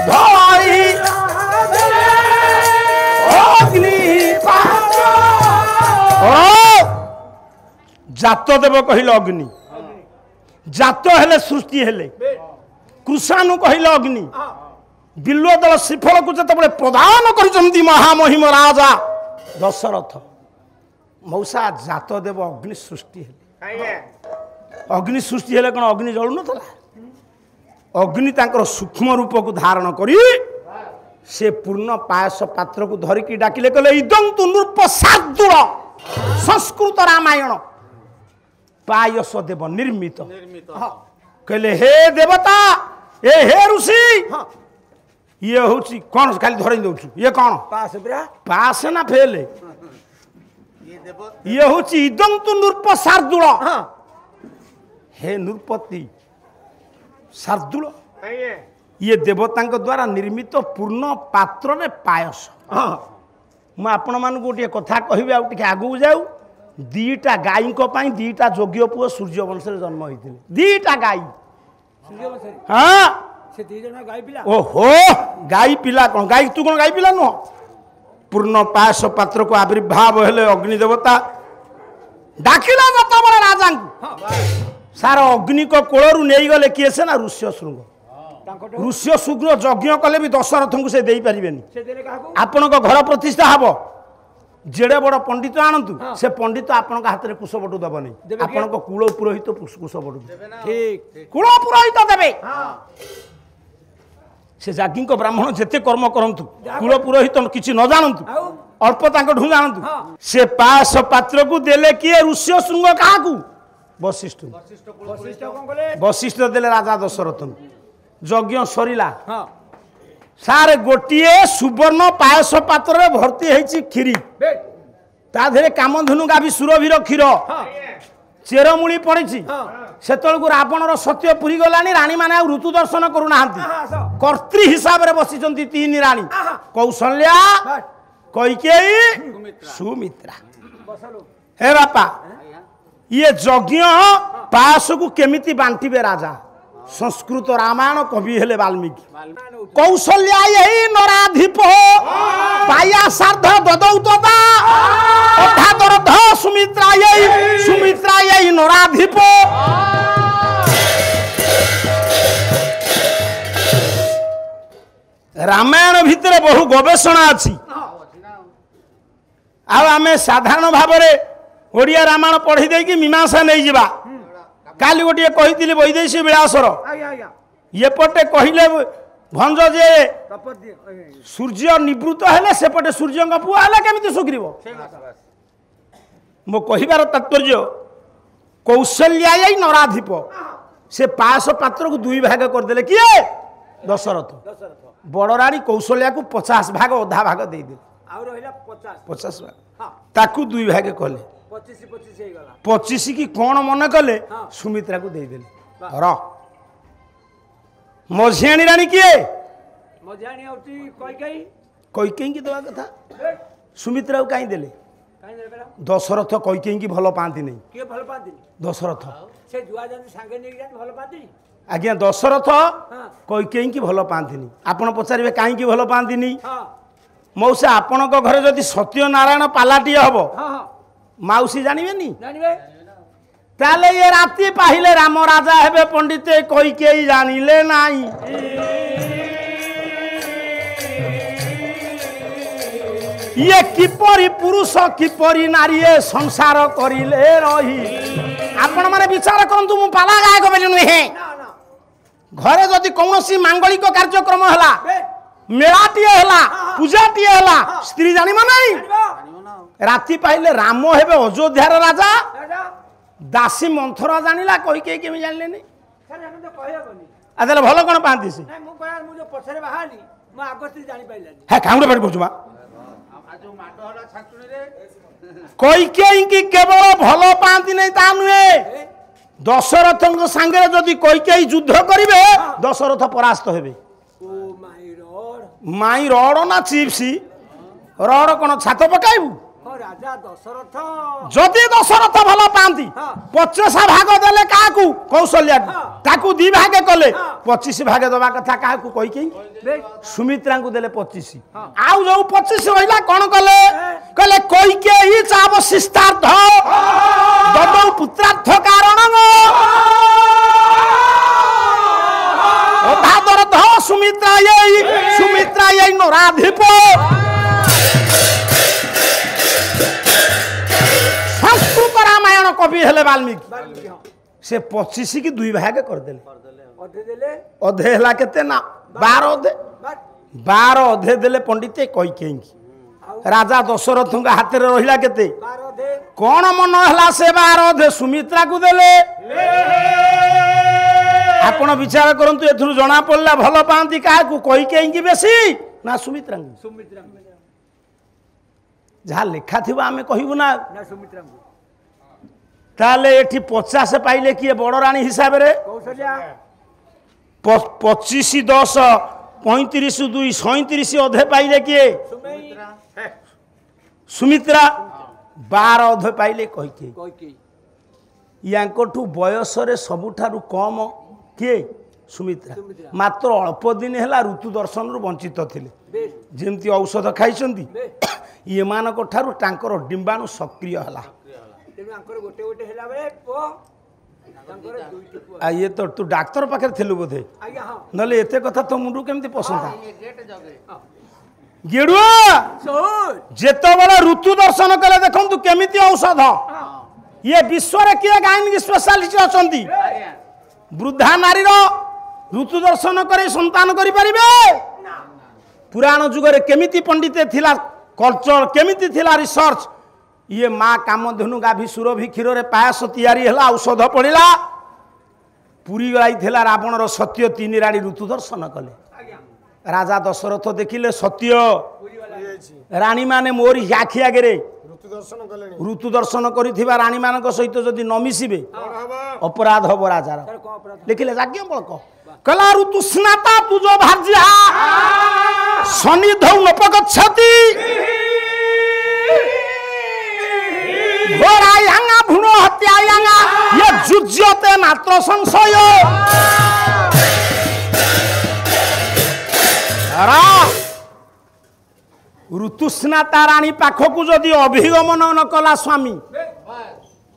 S1: ধরি অগ্নিপাত্র। জাত দেব কহিল অগ্নি, জাত হেলে সৃষ্টি হেলে, কৃষাণু কহিল অগ্নি, বিল্ୱ ଦଳ ଶ୍ରୀଫଳକୁ ଯେତେବେଳେ ପ୍ରଦାନ କରିଛନ୍ତି ମହାମହିମ ରାଜା ଦଶରଥ, ମଉସା ଜାତ ଦେବ ଅଗ୍ନି ସୃଷ୍ଟି ହେଲେ। ଅଗ୍ନି ସୃଷ୍ଟି ହେଲେ କ'ଣ ଅଗ୍ନି ଜଳୁନଥିଲା? ଅଗ୍ନି ତାଙ୍କର ସୂକ୍ଷ୍ମ ରୂପକୁ ଧାରଣ କରି ସେ ପୂର୍ଣ୍ଣ ପାୟସ ପାତ୍ରକୁ ଧରିକି ଡାକିଲେ, କହିଲେ ଇଦନ୍ତୁ ନୃପ ଶାର୍ଦୂଳ ସଂସ୍କୃତ ରାମାୟଣ ପାୟସ ଦେବ ନିର୍ମିତ। କହିଲେ ହେ ଦେବତା, ଏ ହେ ଋଷି, ଇଏ ହଉଛି କ'ଣ ଖାଲି ଧରେଇ ଦଉଛୁ, ଇଏ କ'ଣ ପାସ ନା ଫେଲ? ଇଏ ହଉଛି ଇଦନ୍ତୁ ନୃପ ଶାର୍ଦୂଳ। ହେ ନୃପତି ଶାର୍ଦୂଳ, ଇଏ ଦେବତାଙ୍କ ଦ୍ୱାରା ନିର୍ମିତ ପୂର୍ଣ୍ଣ ପାତ୍ରରେ ପାୟସ। ମୁଁ ଆପଣମାନଙ୍କୁ ଗୋଟିଏ କଥା କହିବି, ଆଉ ଟିକେ ଆଗକୁ ଯାଉ। ଦିଟା ଗାଈଙ୍କ ପାଇଁ ଦିଟା ଯୋଗ୍ୟ ପୁଅ ସୂର୍ଯ୍ୟବଂଶରେ ଜନ୍ମ ହୋଇଥିଲେ। ଦିଟା ଗାଈ। ହଁ, ଓହୋ, ଗାଈ ପିଲା କ'ଣ? ଗାଈ ତୁ କ'ଣ ଗାଈ ପିଲା ନୁହଁ? ପୂର୍ଣ୍ଣ ପାୟସ ପାତ୍ରକୁ ଆବିର୍ଭାବ ହେଲେ ଅଗ୍ନି ଦେବତା। ଡାକିଲା ଯେତେବେଳେ ରାଜାଙ୍କୁ, ସାର ଅଗ୍ନିକ କୋଳରୁ ନେଇଗଲେ କିଏ? ସେ ନା ଋଷ୍ୟଶୃଙ୍ଗ। ଋଷ୍ୟଶୃଙ୍ଗ ଯଜ୍ଞ କଲେ ବି ଦଶରଥଙ୍କୁ ସେ ଦେଇପାରିବେନି। ଆପଣଙ୍କ ଘର ପ୍ରତିଷ୍ଠା ହବ, ଯେଡ଼େ ବଡ଼ ପଣ୍ଡିତ ଆଣନ୍ତୁ, ସେ ପଣ୍ଡିତ ଆପଣଙ୍କ ହାତରେ କୁଶବଟୁ ଦେବନି। ଆପଣଙ୍କ କୁଳ ପୁରୋହିତ କୁଶବଟୁ ଦେବେ। କୁଳ ପୁରୋହିତ ଦେବେ। ସେ ଯାଜ୍ଞିକ ବ୍ରାହ୍ମଣ ଯେତେ କର୍ମ କରନ୍ତୁ, କୁଳ ପୁରୋହିତ କିଛି ନ ଜାଣନ୍ତୁ, ଅଳ୍ପ ତାଙ୍କଠୁ ଜାଣନ୍ତୁ। ସେ ପାୟସ ପାତ୍ରକୁ ଦେଲେ କିଏ? ଋଷ୍ୟଶୃଙ୍ଗ। କାହାକୁ? ବଶିଷ୍ଠ। ବଶିଷ୍ଠ ଦେଲେ ରାଜା ଦଶରଥଙ୍କୁ। যজ্ঞ সরিলা
S2: ହଁ
S1: ସାର୍ ଗୋଟିଏ ସୁବର୍ଣ୍ଣ ପାୟସ ପାତ୍ରରେ ଭର୍ତ୍ତି ହେଇଛି କ୍ଷୀରି
S2: ବେଶ
S1: ତା ଦେହରେ କାମଧେନୁ ଗାଭୀ ସୁରଭିର କ୍ଷୀର
S2: ହଁ
S1: ଚେରମୂଳି ପଡ଼ିଛି
S2: ହଁ
S1: ସେତେବେଳକୁ ରାବଣର ସତ୍ୟ ପୁରୀ ଗଲାଣି ରାଣୀମାନେ ଆଉ ଋତୁ ଦର୍ଶନ କରୁନାହାନ୍ତି
S2: ଆସ
S1: କର୍ତ୍ରୀ ହିସାବରେ ବସିଛନ୍ତି ତିନି ରାଣୀ
S2: ଆହା।
S1: କୌଶଲ୍ୟା
S2: ବାସ୍
S1: କୈକେୟୀ ସୁମିତ୍ରା
S2: ବସଲୁ
S1: ହେ ବାପା ଇଏ ଯଜ୍ଞ ପାୟସକୁ କେମିତି ବାଣ୍ଟିବେ ରାଜା ସଂସ୍କୃତ ରାମାୟଣ କବି ହେଲେ ବାଲ୍ମୀକି କୌଶଲ୍ୟା ଏଇ ନରାଧିପ ପାୟା ସାର୍ଦ୍ଧ ଦଦୌତତା ଅଠାଦରଧ ସୁମିତ୍ରା ଏଇ ନରାଧିପ ରାମାୟଣ ଭିତରେ ବହୁ ଗବେଷଣା ଅଛି ଆଉ ଆମେ ସାଧାରଣ ଭାବରେ ଓଡ଼ିଆ ରାମାୟଣ ପଢ଼ି ଦେଇକି ମୀମାଂସା ନେଇଯିବା କାଲି ଗୋଟିଏ କହିଥିଲି ବୈଦେଶୀ ବିଳାସର
S2: ଆଜ୍ଞା ଆଜ୍ଞା
S1: ଏପଟେ କହିଲେ ଭଞ୍ଜ ଯେ
S2: ତପତି
S1: ସୂର୍ଯ୍ୟ ନିବୃତ୍ତ ହେଲେ ସେପଟେ ସୂର୍ଯ୍ୟଙ୍କ ପୁଅ ହେଲେ କେମିତି ସୁଗ୍ରୀବ ମୋ କହିବାର ତାତ୍ପର୍ଯ୍ୟ କୌଶଲ୍ୟା ଏଇ ନରାଧିପ ସେ ପାୟସ ପାତ୍ରକୁ ଦୁଇ ଭାଗ କରିଦେଲେ କିଏ ଦଶରଥ
S2: ଦଶରଥ
S1: ବଡ଼ ରାଣୀ କୌଶଲ୍ୟାକୁ 50 ଭାଗ ଅଧା ଭାଗ ଦେଇଦେଲେ
S2: ଆଉ ରହିଲା 50
S1: 50 ଭାଗ
S2: ହଁ
S1: ତାକୁ ଦୁଇ ଭାଗ କଲେ
S2: 25 ହେଇଗଲା
S1: 25 କି କ'ଣ ମନେ କଲେ
S2: ହଁ।
S1: ସୁମିତ୍ରାକୁ ଦେଇଦେଲେ ର ମଝିଆଣୀ ରାଣୀ କିଏ
S2: ମଝିଆଣୀ ହେଉଛି କୈକେୟୀ
S1: କୈକେୟୀକି ଦେବା କଥା ସୁମିତ୍ରାକୁ କାହିଁ ଦେଲେ
S2: କାହିଁ ଦେଲା
S1: ଦଶରଥ କୈକେୟୀକି ଭଲ ପାଆନ୍ତି ନାହିଁ
S2: କିଏ ଭଲ ପାଆନ୍ତିନି
S1: ଦଶରଥ
S2: ସେ ଯୁଆ ଯଦି ସାଙ୍ଗେ ନେଇକି ଯାନ୍ତି ଭଲ ପାଆନ୍ତିନି
S1: ଆଜ୍ଞା ଦଶରଥ
S2: ହଁ
S1: କୈକେୟୀକି ଭଲ ପାଆନ୍ତିନି ଆପଣ ପଚାରିବେ କାହିଁକି ଭଲ ପାଆନ୍ତିନି
S2: ହଁ
S1: ମଉସା ଆପଣଙ୍କ ଘରେ ଯଦି ସତ୍ୟନାରାୟଣ ପାଲାଟିଏ ହବ
S2: ହଁ ହଁ
S1: ମାଉସୀ ଜାଣିବେନି
S2: ଜାଣିବେ
S1: ତାହେଲେ ଇଏ ରାତି ପାହିଲେ ରାମ ରାଜା ହେବେ ପଣ୍ଡିତେ କୈକେୟୀ ଜାଣିଲେ ନାହିଁ ଇଏ କିପରି ପୁରୁଷ କିପରି ନାରୀ ଏ ସଂସାର କରିଲେ ରହି ଆପଣ ମାନେ ବିଚାର କରନ୍ତୁ ମୁଁ ପାଲା ଗାୟକ ବୋଲି ନୁହେଁ
S2: ନା ନା
S1: ଘରେ ଯଦି କୌଣସି ମାଙ୍ଗଳିକ କାର୍ଯ୍ୟକ୍ରମ ହେଲା
S2: ବେ
S1: ମେଳାଟିଏ ହେଲା ପୂଜାଟିଏ ହେଲା ସ୍ତ୍ରୀ ଜାଣିବ ନାହିଁ
S2: ଜାଣିବ
S1: ରାତି ପାଇଲେ ରାମ ହେବେ ଅଯୋଧ୍ୟାର ରାଜା
S2: ରାଜା
S1: ଦାସୀ ମନ୍ଥରା ଜାଣିଲା କୈକେୟୀ କେମିତି ଜାଣିଲେନି
S2: ସାର୍ ଆମେ ତ କହିହେବନି
S1: ଆଉ ତାହେଲେ ଭଲ କ'ଣ ପାଆନ୍ତି ସେ
S2: ନାଇଁ ମୁଁ କହିବା ମୁଁ ଯୋଉ ପଛରେ ବାହାରିଲି ମୁଁ ଆଗ ସ୍ତ୍ରୀ ଜାଣିପାରିଲାନି
S1: ହେ କାଉଁଟେ ପାଟି କରୁଛୁ ମା କୈକେୟୀକି କେବଳ ଭଲ ପାଆନ୍ତି ନାହିଁ ତା ନୁହେଁ ଦଶରଥଙ୍କ ସାଙ୍ଗରେ ଯଦି କୈକେୟୀ ଯୁଦ୍ଧ କରିବେ ଦଶରଥ ପରାସ୍ତ ହେବେ
S2: ଓ ମାଇ ରଡ୍
S1: ମାଇଁ ରଡ଼ ନା ଚିପ୍ସ ରଡ଼ କ'ଣ ଛାତ ପକାଇବୁ
S2: ହଁ ରାଜା ଦଶରଥ
S1: ଯଦି ଦଶରଥ ଭଲ ପାଆନ୍ତି
S2: ହଁ।
S1: 50 ଭାଗ ଦେଲେ କାହାକୁ କୌଶଲ୍ୟାକୁ
S2: ହଁ।
S1: ତାକୁ 2 ଭାଗ କଲେ
S2: ହଁ।
S1: 25 ଭାଗ ଦେବା କଥା କାହାକୁ କୈକେୟୀ
S2: ବେ
S1: ସୁମିତ୍ରାଙ୍କୁ ଦେଲେ 25
S2: ହଁ।
S1: ଆଉ ଯୋଉ 25 ରହିଲା କ'ଣ କଲେ କହିଲେ କୈକେୟୀ ଚାବ ଶିଷ୍ଟାର୍ଥ ଦଦୌ ପୁତ୍ରାର୍ଥ କାରଣ ଅଭାଦରଥ ସୁମିତ୍ରା ଏଇ ନରାଧିପ ସଂସ୍କୃତ ରାମାୟଣ କବି ହେଲେ ବାଲ୍ମୀକି
S2: ବାଲ୍ମୀକି ହଁ
S1: ସେ 25 କି 2 ଭାଗ କରିଦେଲେ
S2: ଅଧେ ଦେଲେ
S1: ଅଧେ ହେଲା କେତେ ନା 12 ଅଧେ
S2: ବାସ୍
S1: 12 ଅଧେ ଦେଲେ ପଣ୍ଡିତେ କୈକେୟୀକି
S2: ଆଉ
S1: ରାଜା ଦଶରଥଙ୍କ ହାତରେ ରହିଲା କେତେ
S2: 12 ଅଧେ
S1: କ'ଣ ମନ ହେଲା ସେ 12 ଅଧେ ସୁମିତ୍ରାକୁ ଦେଲେ ଆପଣ ବିଚାର କରନ୍ତୁ ଏଥିରୁ ଜଣା ପଡ଼ିଲା ଭଲ ପାଆନ୍ତି କାହାକୁ କୈକେୟୀକି ବେଶୀ ନା ସୁମିତ୍ରାଙ୍କୁ
S2: ସୁମିତ୍ରାଙ୍କୁ
S1: ଯାହା ଲେଖା ଥିବ ଆମେ କହିବୁ ନା
S2: ନା ସୁମିତ୍ରାଙ୍କୁ
S1: ତାହେଲେ ଏଠି 50 ପାଇଲେ କିଏ ବଡ଼ ରାଣୀ ହିସାବରେ
S2: କୌଶଲ୍ୟା
S1: 25 10 35 2 37 ଅଧେ ପାଇଲେ କିଏ
S2: ସୁମେଇ
S1: ସୁମିତ୍ରା 12 ଅଧେ ପାଇଲେ କୈକେୟୀ
S2: କୈକେୟୀ
S1: ୟାଙ୍କଠୁ ବୟସରେ ସବୁଠାରୁ କମ କିଏ ସୁମିତ୍ରା
S2: ସୁମିତ୍ରା।
S1: ମାତ୍ର ଅଳ୍ପ ଦିନ ହେଲା ଋତୁ ଦର୍ଶନରୁ ବଞ୍ଚିତ ଥିଲେ
S2: ବେଶ
S1: ଯେମିତି ଔଷଧ ଖାଇଛନ୍ତି
S2: ବେଶ
S1: ଏମାନଙ୍କ ଠାରୁ ତାଙ୍କର ଡିମ୍ବାଣୁ ସକ୍ରିୟ ହେଲା
S2: ତେଣୁ ଆଙ୍କର ଗୋଟେ ଗୋଟେ ହେଲା ବେଳେ ପୁଅ ତାଙ୍କର ଦୁଇଟି ପୁଅ
S1: ଆଉ ଇଏ ତ ତୁ ଡାକ୍ତର ପାଖରେ ଥିଲୁ ବୋଧେ
S2: ଆଜ୍ଞା ହଁ
S1: ନହେଲେ ଏତେ କଥା ତ ମୁଣ୍ଡକୁ କେମିତି ପସନ୍ଦ
S2: ହଁ।
S1: ଗେଡୁଆ
S2: ଶୁଣ
S1: ଯେତେବେଳେ ଋତୁ ଦର୍ଶନ କଲେ ଦେଖନ୍ତୁ କେମିତି ଔଷଧ ଇଏ ବିଶ୍ୱରେ କିଏ ଗାଇନିକ ସ୍ପେଶାଲିଷ୍ଟ ଅଛନ୍ତି ବୃଦ୍ଧା ନାରୀର ଋତୁ ଦର୍ଶନ କରି ସନ୍ତାନ କରିପାରିବେ ପୁରାଣ ଯୁଗରେ କେମିତି ପଣ୍ଡିତେ ଥିଲା କଲଚର କେମିତି ଥିଲା ରିସର୍ଚ୍ଚ ଇଏ ମା କାମଧେନୁ ଗାଭୀ ସୁରଭି କ୍ଷୀରରେ ପାୟସ ତିଆରି ହେଲା ଔଷଧ ପଡ଼ିଲା पुरी जाइथिला रावणर सत्य 3 राणी ऋतु दर्शन कले राजा दशरथ देखिले सत्य राणी माने मोर आखि आगे ऋतु दर्शन करिथिबा राणी मानक सहित जदि न मिसिबे अपराध हब राजार लिखिले जाज्ञ बळक कला ऋतु स्नाता तुजो भार्या सनिधौ नपगच्छति घोरायांगा भ्रूण हत्यायांगा ये जुज्यते मात्र संशय ऋतुस्नाता राणी पाखकू जदि अभिगमन न कला स्वामी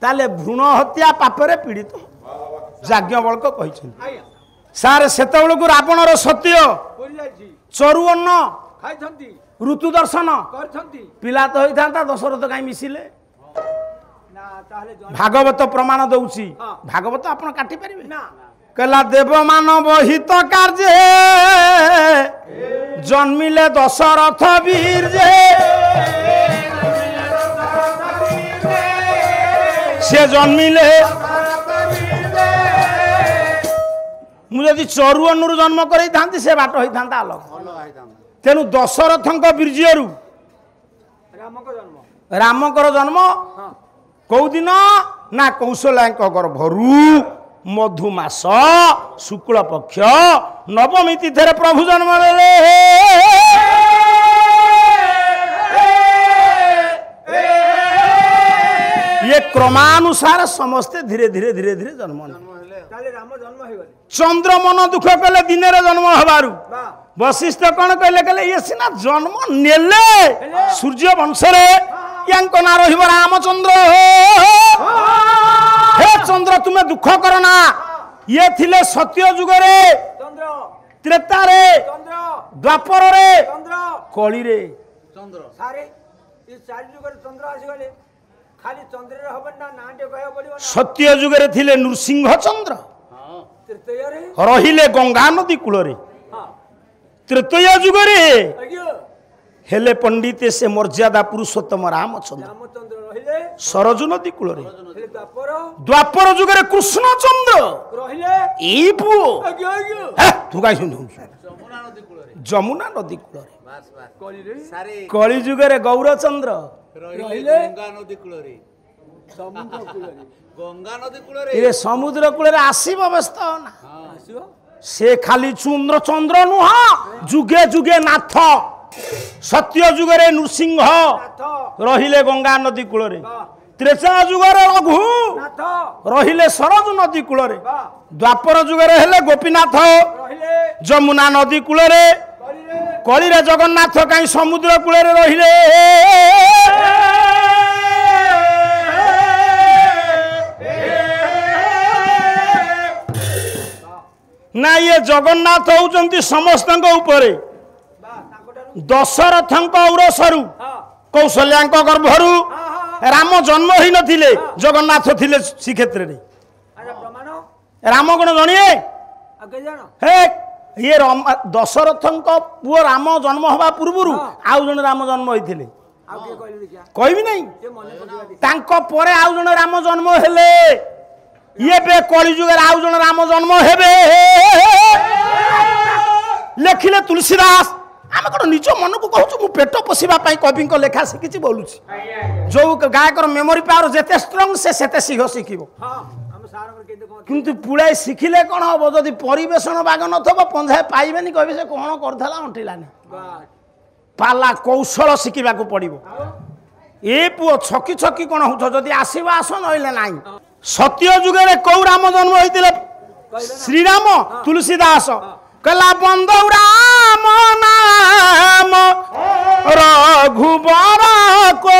S1: ताले भ्रूण हत्या पापरे पीड़ित याज्ञवल्क कहिछन सारे सेतबेलकू रावणर सत्य चरुअन्न ऋतु दर्शन पिला तो होता दशरथ कहीं मिसिले भागवत प्रमाण दउछि भागवत आपण काटी परिबे कला देव मानव हित कार्य जन्मिले दशरथ वीर से जन्मिले मुझे चरुअनु जन्म कर से बाट होता अलग तेणु दशरथ वीर्यु रामकर जन्म कौ दिन ना कौशल्या गर्भरू मधुमास शुक्ल पक्ष नवमी तिथि प्रभु जन्म ले ये क्रमानुसार समस्ते धीरे धीरे धीरे धीरे जन्म चंद्र मन दुख कले दिन जन्म हबारू वशिष्ठ कौन कहले कहले ये सीना जन्म नेले सूर्य वंशरे यांको ना रहिब रामचंद्र हे चंद्र तुम्हें दुख करना ये थिले सत्य जुगरे त्रेता रे द्वापर रे कली रे सत्य जुगरे थिले नृसिंह चंद्र रहिले गंगा नदी कूल तृतीय जुगरे हेले पंडिते से मर्यादा पुरुषोत्तम रामचंद्र सरजू नदी कूल द्वापर जुगरे कृष्णचंद्र यही पुओ तू कहीं जमुना नदी कूल कली जुगरे गौरचंद्र ये समुद्र कूल आसब व्यस्त ना से खाली चंद्र चंद्र नुह जुगे जुगे नाथ सत्य जुगरे नृसिंह रहिले गंगा नदी कूल त्रेता जुगरे रघु रहिले सरजू नदी कूल द्वापर जुगरे हेले गोपीनाथ जमुना नदी कूल कली रे जगन्नाथ कहीं समुद्र कूल रहिले ना ये जगन्नाथ होउचंती समस्त उपरे दशरथ औरसरु कौशल्या गर्भरु राम जन्म ही नथिले जगन्नाथ थिले श्रीक्षेत्र रे राम कोन जणिए हे ये दशरथ पुओ राम जन्म हवा पूर्वरु आउ जण राम जन्म होइथिले कहबी नहीं तांको परे आउ जण राम जन्म हेले ये बे कली जुगे आउ जण राम जन्म हेबे लेखिले तुलसीदास आम कौन निज मन को कहूँ मु पेट पोषा कवि लेखा शिखी बोलूँ जो गायकर मेमोरी पावर जिते स्ट्रंग से शीघ्र शिखब किंतु पुड़ाई शिखिले कौन हम जदि परिवेशन बाग नथब पंझाए पाइबेनि कहे से कौन करथला अंटिलानी पाला कौशल शिखा पड़ो ये पुओ छकी छकी कौन हो जदि आसवा आस नईले ना सत्य जुगे कौ राम जन्म होते श्रीराम तुलसीदास कला बंदौ राम नाम रघुबर को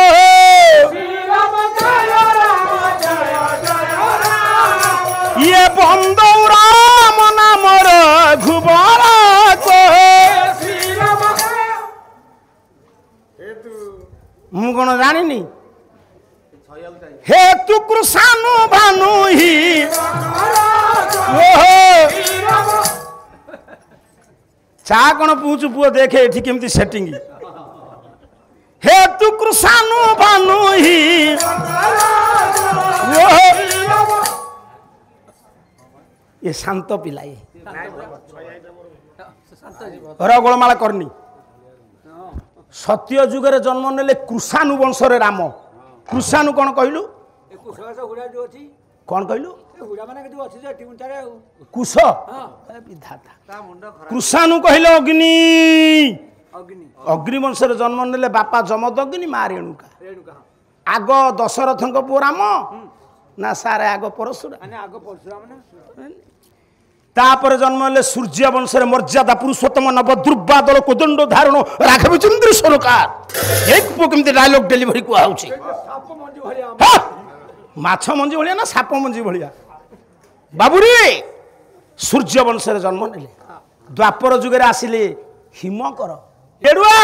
S1: ये बंदौ राम नाम रघुबर को मु कौन जानी हेतु कृषानु भानु ही चा कौन पूछू पुओ देखे ये केमती सेटिंग हेतु कृषानु भानु ही ये शांत पिला ये गोलमाल करनी सत्य जुगे जन्म नेले कृषाणु वंश राम कृषाणु कौन कहलु कौन कहलु कुश कृषाणु कहले अग्नि अग्नि वंश जन्म नेले बापा जमदग्नि माँ रेणुका आग दशरथ पुओ राम ना सारे आग परशुराम तापर जन्म ले सूर्य वंश मर्यादा पुरुषोत्तम नव दुर्बादल कोदंड धारण राघवचंद्र सरकार एक पुओ केमती डायलॉग डेलीवरी को आउची माछ मंजी भलिया ना साप मंजी भलिया बाबुरी सूर्य वंश जन्म नेले द्वापर जुगे आसिले हिमकर एडुआ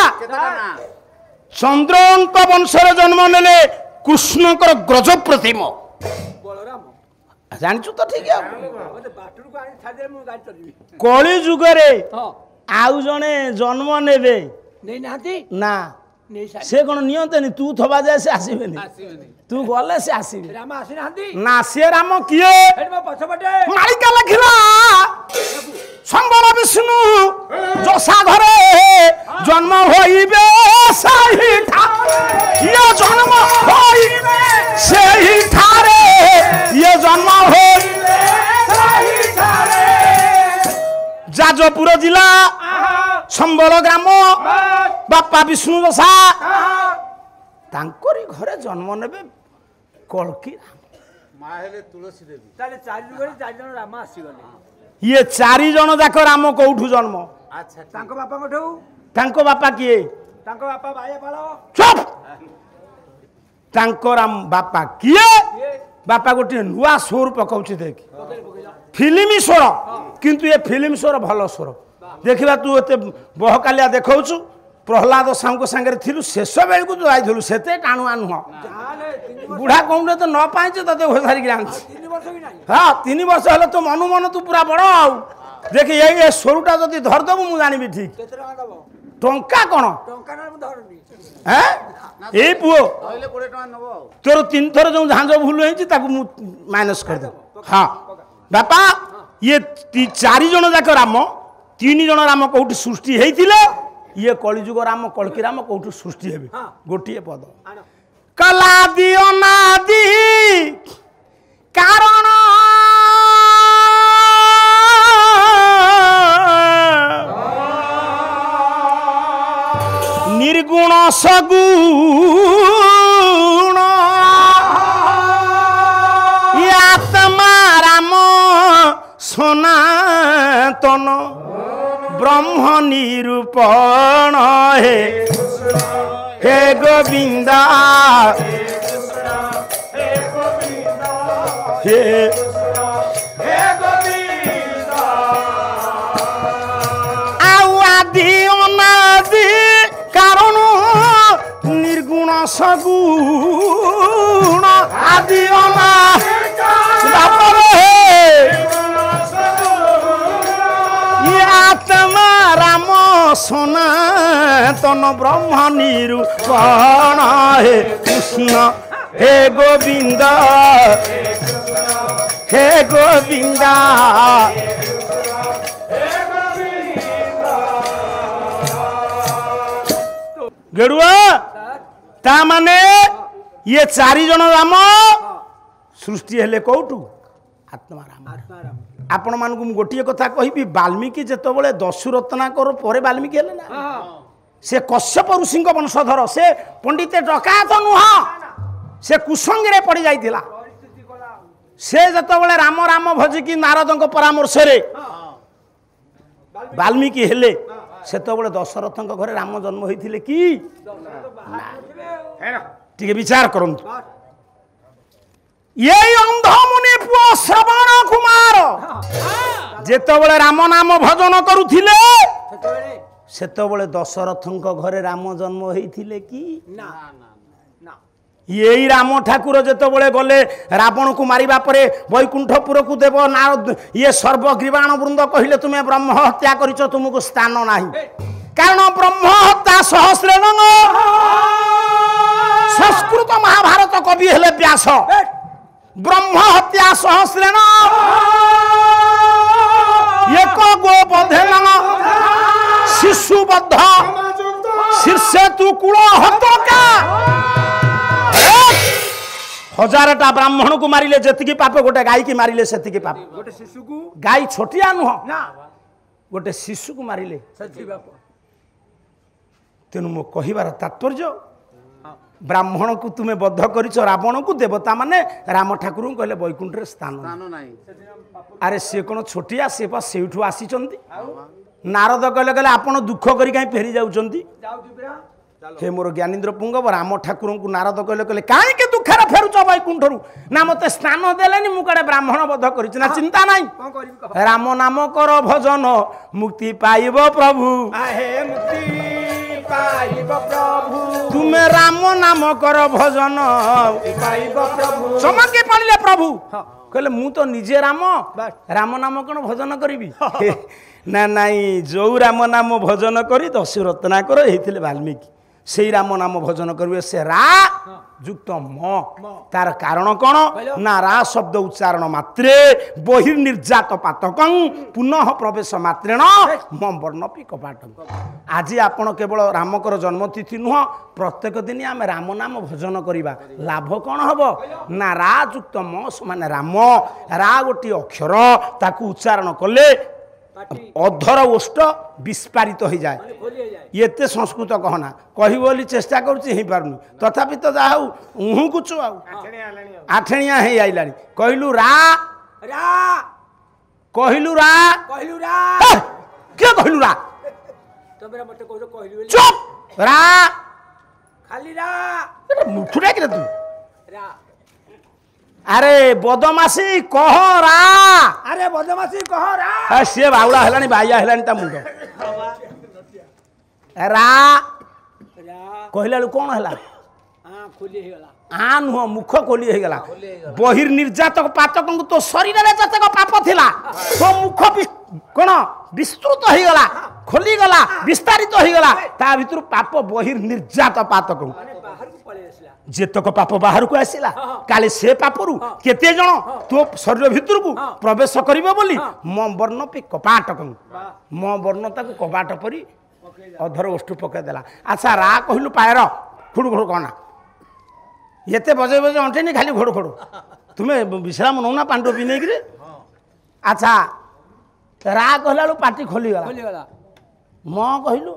S1: चंद्रंक वंश जन्म नेले कृष्णकर ग्रज प्रतिम जानचु तो ठीक है कली जुगे आउ जने जन्म नेबे ना से कौन नियंते तू थबा जाए से आसबे तू गले से आसबे ना से राम किए मालिका लखिला संबल विष्णु जसा घरे जन्म होइबे सही ठारे ये जन्म होइबे सही ठारे ये जन्म होइबे सही ठारे जाजपुर जिला संबल ग्राम बापा विष्णु दशा तांकरी घरे जन्म नेबे कलकी राम ये चारि जन जाक राम कौठू जन्म बापा किए चुप राम बापा किए बापा गोटे नुआ स्वर पकाउछि देख फिल्म स्वर किंतु ये फिल्म स्वर भल स्वर देखा तू एत बहकालिया देखु प्रहलाद साहू सागर थिलु शेष बेल को जाइलु से टाणुआ नुह बुढ़ा कौन तो न पाए ते घोषारिक हाँ 3 वर्ष हेल्ले तो मनु मन तू पूरा बड़ आउ देख ये स्वरूटा जब धरदेबू मुझे जानवी ठीक टंका कौन ये पुओ तोर 3 थर जो झांझ भूल माइनस करदे हाँ बापा ये 4 जन जाक राम 3 जन राम कौटी सृष्टि होते ये कलिजुग राम कल्की राम कौटू सृष्टि हे गोटे पद कला दियो नादी कारण निर्गुण सगुण आत्मा राम सनातन ब्रह्म निरूपण हे गोविंदा हे आउ आदि अनादि कारण निर्गुण सगुण आदि अनादि आत्मा राम सनातन ब्रह्म निरूपण हे कृष्ण हे गोविंद हे गोविंदा गेरुआ ता माने ये 4 जन राम सृष्टि हेले कौटू आत्मा राम आपण मान को गोटे कथा कहि वाल्मीकि जेतबले दशरत्नाकर पर वाल्मीकि हेले ना से कश्यप ऋषि वंशधर से पंडित डकायत नुह से कुसंगे पड़ जाइथिला से जेतबले राम राम भजिकी नारदक परामर्श रे वाल्मीकि हेले सेतबले दशरथक घरे राम जन्म होइथिले कि टिके विचार करंतु ये अंध मुनि पुओ श्रवण कुमार जेतबले राम नाम भजन करुथिले सेतबले दशरथक घरे राम जन्म होइथिले कि ना यही राम ठाकुर जेतबले गले रावण को मारिबा परे वैकुंठपुर को देव ना ये सर्वग्रीवाण वृंद कहिले तुम्हें ब्रह्म हत्या करिछ तुमको स्थान नाही कारण ब्रह्म हत्या सहस्रेण संस्कृत महाभारत कवि हेले व्यास ब्रह्म हत्या सहस्रेण ଏକ ଗୋ ବଧେ ମାନ ଶିଶୁ ବଦ୍ଧ ଶୀର୍ଷେ ତୁ କୂଳ ହତକା। हजारटा ब्राह्मण को मारिले जेतिकी पाप गोटे गाई की मारिले सेतिकी पाप।
S2: गोटे शिशु को
S1: गाई छोटिया नुह
S2: ना
S1: गोटे शिशु को मारिले
S2: सच्ची बाप
S1: तेणु मो कहिबार तात्पर्य ब्राह्मण को तुमे बद्ध करिछ रावण को देवता माने राम ठाकुर कहले वैकुंठ रे स्थान अरे सी कौन छोटिया सी सेठू आसीचंती नारद कहले कहले आपण दुख करी कहीं फेरी जाउचंती हे मोर ज्ञानेन्द्र पुंगव राम ठाकुर को नारद कहले कहले काहे के दुखर फेरुच वैकुंठरू ना मते स्नान देलेनी मु कड़े ब्राह्मण बध करिछ ना चिंता नाही राम नाम कर भजन मुक्ति पाइबो प्रभु
S2: आहे मुक्ति पाइबो प्रभु
S1: तुमे राम नाम कर भजन
S2: पाइबो प्रभु
S1: चमके पड़िले प्रभु कहले मु तो निजे राम राम नाम कौन भजन करी ना नाई जो राम नाम भजन करी दस्यु रत्नाकर होते वाल्मीकि से राम नाम भजन करेंगे से रा युक्त म तार कारण कौन ना रा शब्द उच्चारण मात्रे बहिर्निर्जात पातकं पुनः प्रवेश मात्रेण म वर्णपी कपाटं। आज आपण केवल रामकर जन्मतिथि नुह प्रत्येक दिन आम राम नाम भजन करवा लाभ कौन हम ना रा युक्त म समान राम रा गोटे अक्षर ताकू उच्चारण कले अधर ओष्ठ विस्फारित हो जाए ये संस्कृत कहना कही बोली चेष्टा करुच्ची पार्नि तथापि तो जहा उहू कुचु आठेणिया हे आइलानी कहलु रा
S2: रा
S1: कहलु रा
S2: कहलु रा
S1: के कहलु रा
S2: तबरा मते कहलो कहलु
S1: चुप रा
S2: खाली रा
S1: मुठुरा के तू
S2: रा
S1: अरे बदमासी कह रा
S2: अरे बदमासी कह रा
S1: सी बाउला है बाइया है मुंड रा कहला कौन है आ नुह मुख खोली हो गला बहिर्निर्जातक पातक तो शरीर में जतक पाप थिला तो मुख कौन विस्तृत हो गला खोली गला विस्तारित हो गला ता भितर पाप बहिर्निर्जात पातक जेतक पाप बाहर को आसिला काले से पापरू केते जण तो शरीर भितर को प्रवेश करिवो बोली म वर्ण पे कपाटक म वर्ण ताको कपाट परी अधर ओष्ठ पके देला। अच्छा रा कहलु पायर खुड़ खुड़ कहना येते बजे बजे अंटेनी खाली घोड़ घोड़ तुम्हें विश्राम नौना पांडव भी नहीं अच्छा रा कहला पार्टी खोली गला म कहलु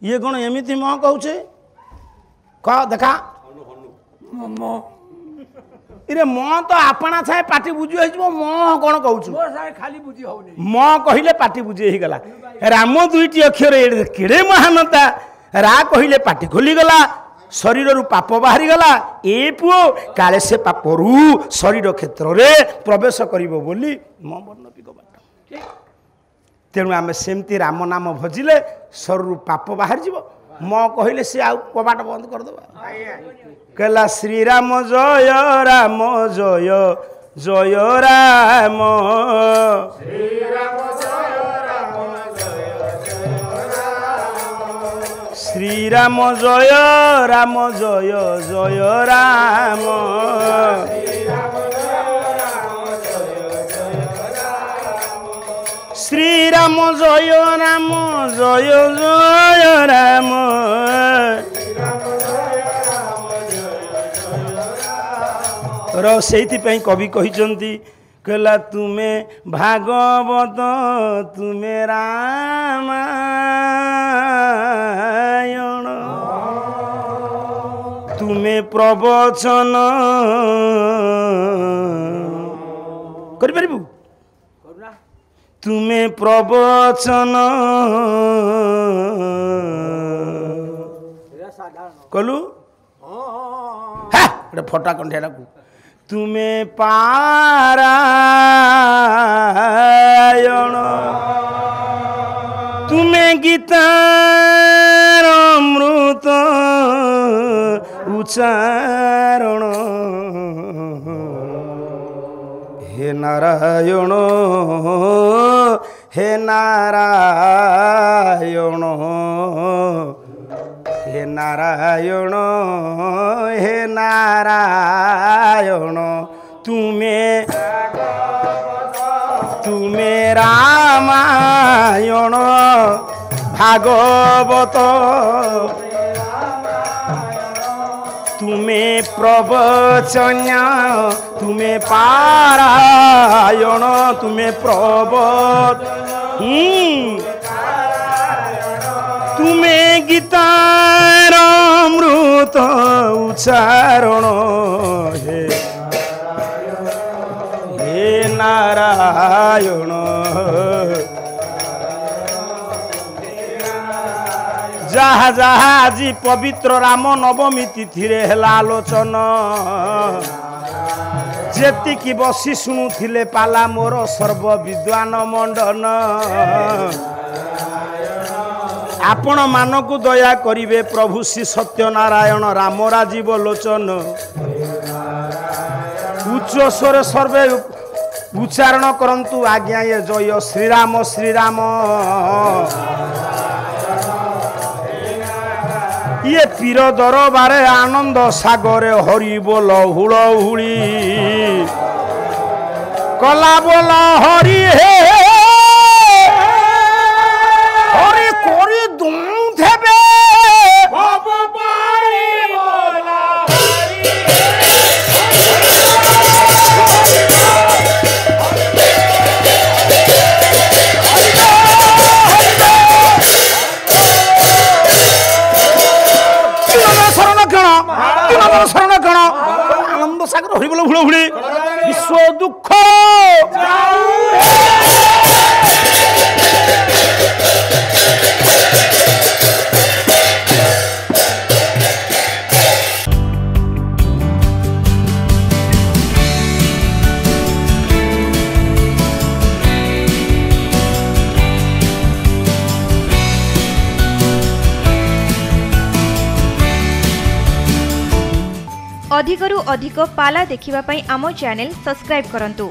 S1: ये कौन एमती म कहूचे कह देखा इरे म तो आपना छाए पार्टी बुझी हो म कौन कहूँ
S2: खाली बुझी होनी
S1: म कहले पार्टी बुझी हो गला राम दुईटी अक्षर केड़े महानता रा कहले पार्टी खोली गला शरीर रु पाप बाहरी गला ए पुओ काले से पापरू शरीर क्षेत्र रे प्रवेश करिवो बोली म वर्णपी कबाट तेणु आम सेमती राम नाम भजिले शरीर पाप बाहर जीव म कहले से आउ कबाट बंद करदेबा कहला श्रीराम जय राम जय जय राम श्रीराम जय राम जय जय राम श्रीराम जय राम जय जय राम र सेइथिपई कवि कहिचंती कहला तुमे भागवत तुमे रामायण तुमे प्रवचन करि परिबु तुमे प्रवचन कलु फटा कंठिया तुमे पारायण तुमे गीतार अमृत उच्चारण हे नारायण हे नारायण हे नारायण हे नारायण तुम्हें ତୁମେ ରାମାୟଣ ଭାଗବତ ତୁମେ ପ୍ରବଚନ ତୁମେ ପାରାୟଣ ତୁମେ ତୁମେ ଗୀତାର ଅମୃତ ଉଚ୍ଚାରଣ ହେ ହେ ନାରାୟଣ ଯାହା ଯାହା ଆଜି ପବିତ୍ର ରାମ ନବମୀ ତିଥିରେ ହେଲା ଆଲୋଚନ ଯେତିକି ବସି ଶୁଣୁଥିଲେ ପାଲା ମୋର ସର୍ବ ବିଦ୍ୱାନ ମଣ୍ଡନ ଆପଣ ମାନଙ୍କୁ ଦୟା କରିବେ ପ୍ରଭୁ ଶ୍ରୀ ସତ୍ୟନାରାୟଣ ରାମ ରାଜୀବ ଲୋଚନ ଉଚ୍ଚ ସ୍ୱର ସର୍ବେ ଉଚ୍ଚାରଣ କରନ୍ତୁ ଆଜ୍ଞା ଏ ଜୟ ଶ୍ରୀରାମ ଶ୍ରୀରାମ ये पीर दरबारे आनंद सागरे हरि बोल हुड़ हुड़ी कला बोल हरि हे हरि कोरी दुम थेबे बाबू पारी बोला शरण गण आनंद सागर हरि बोल हुड़ हुड़ी विश्व दुख
S4: अधिकरु अधिक पाला देखिबा पई आमो चैनल सब्सक्राइब करंतु।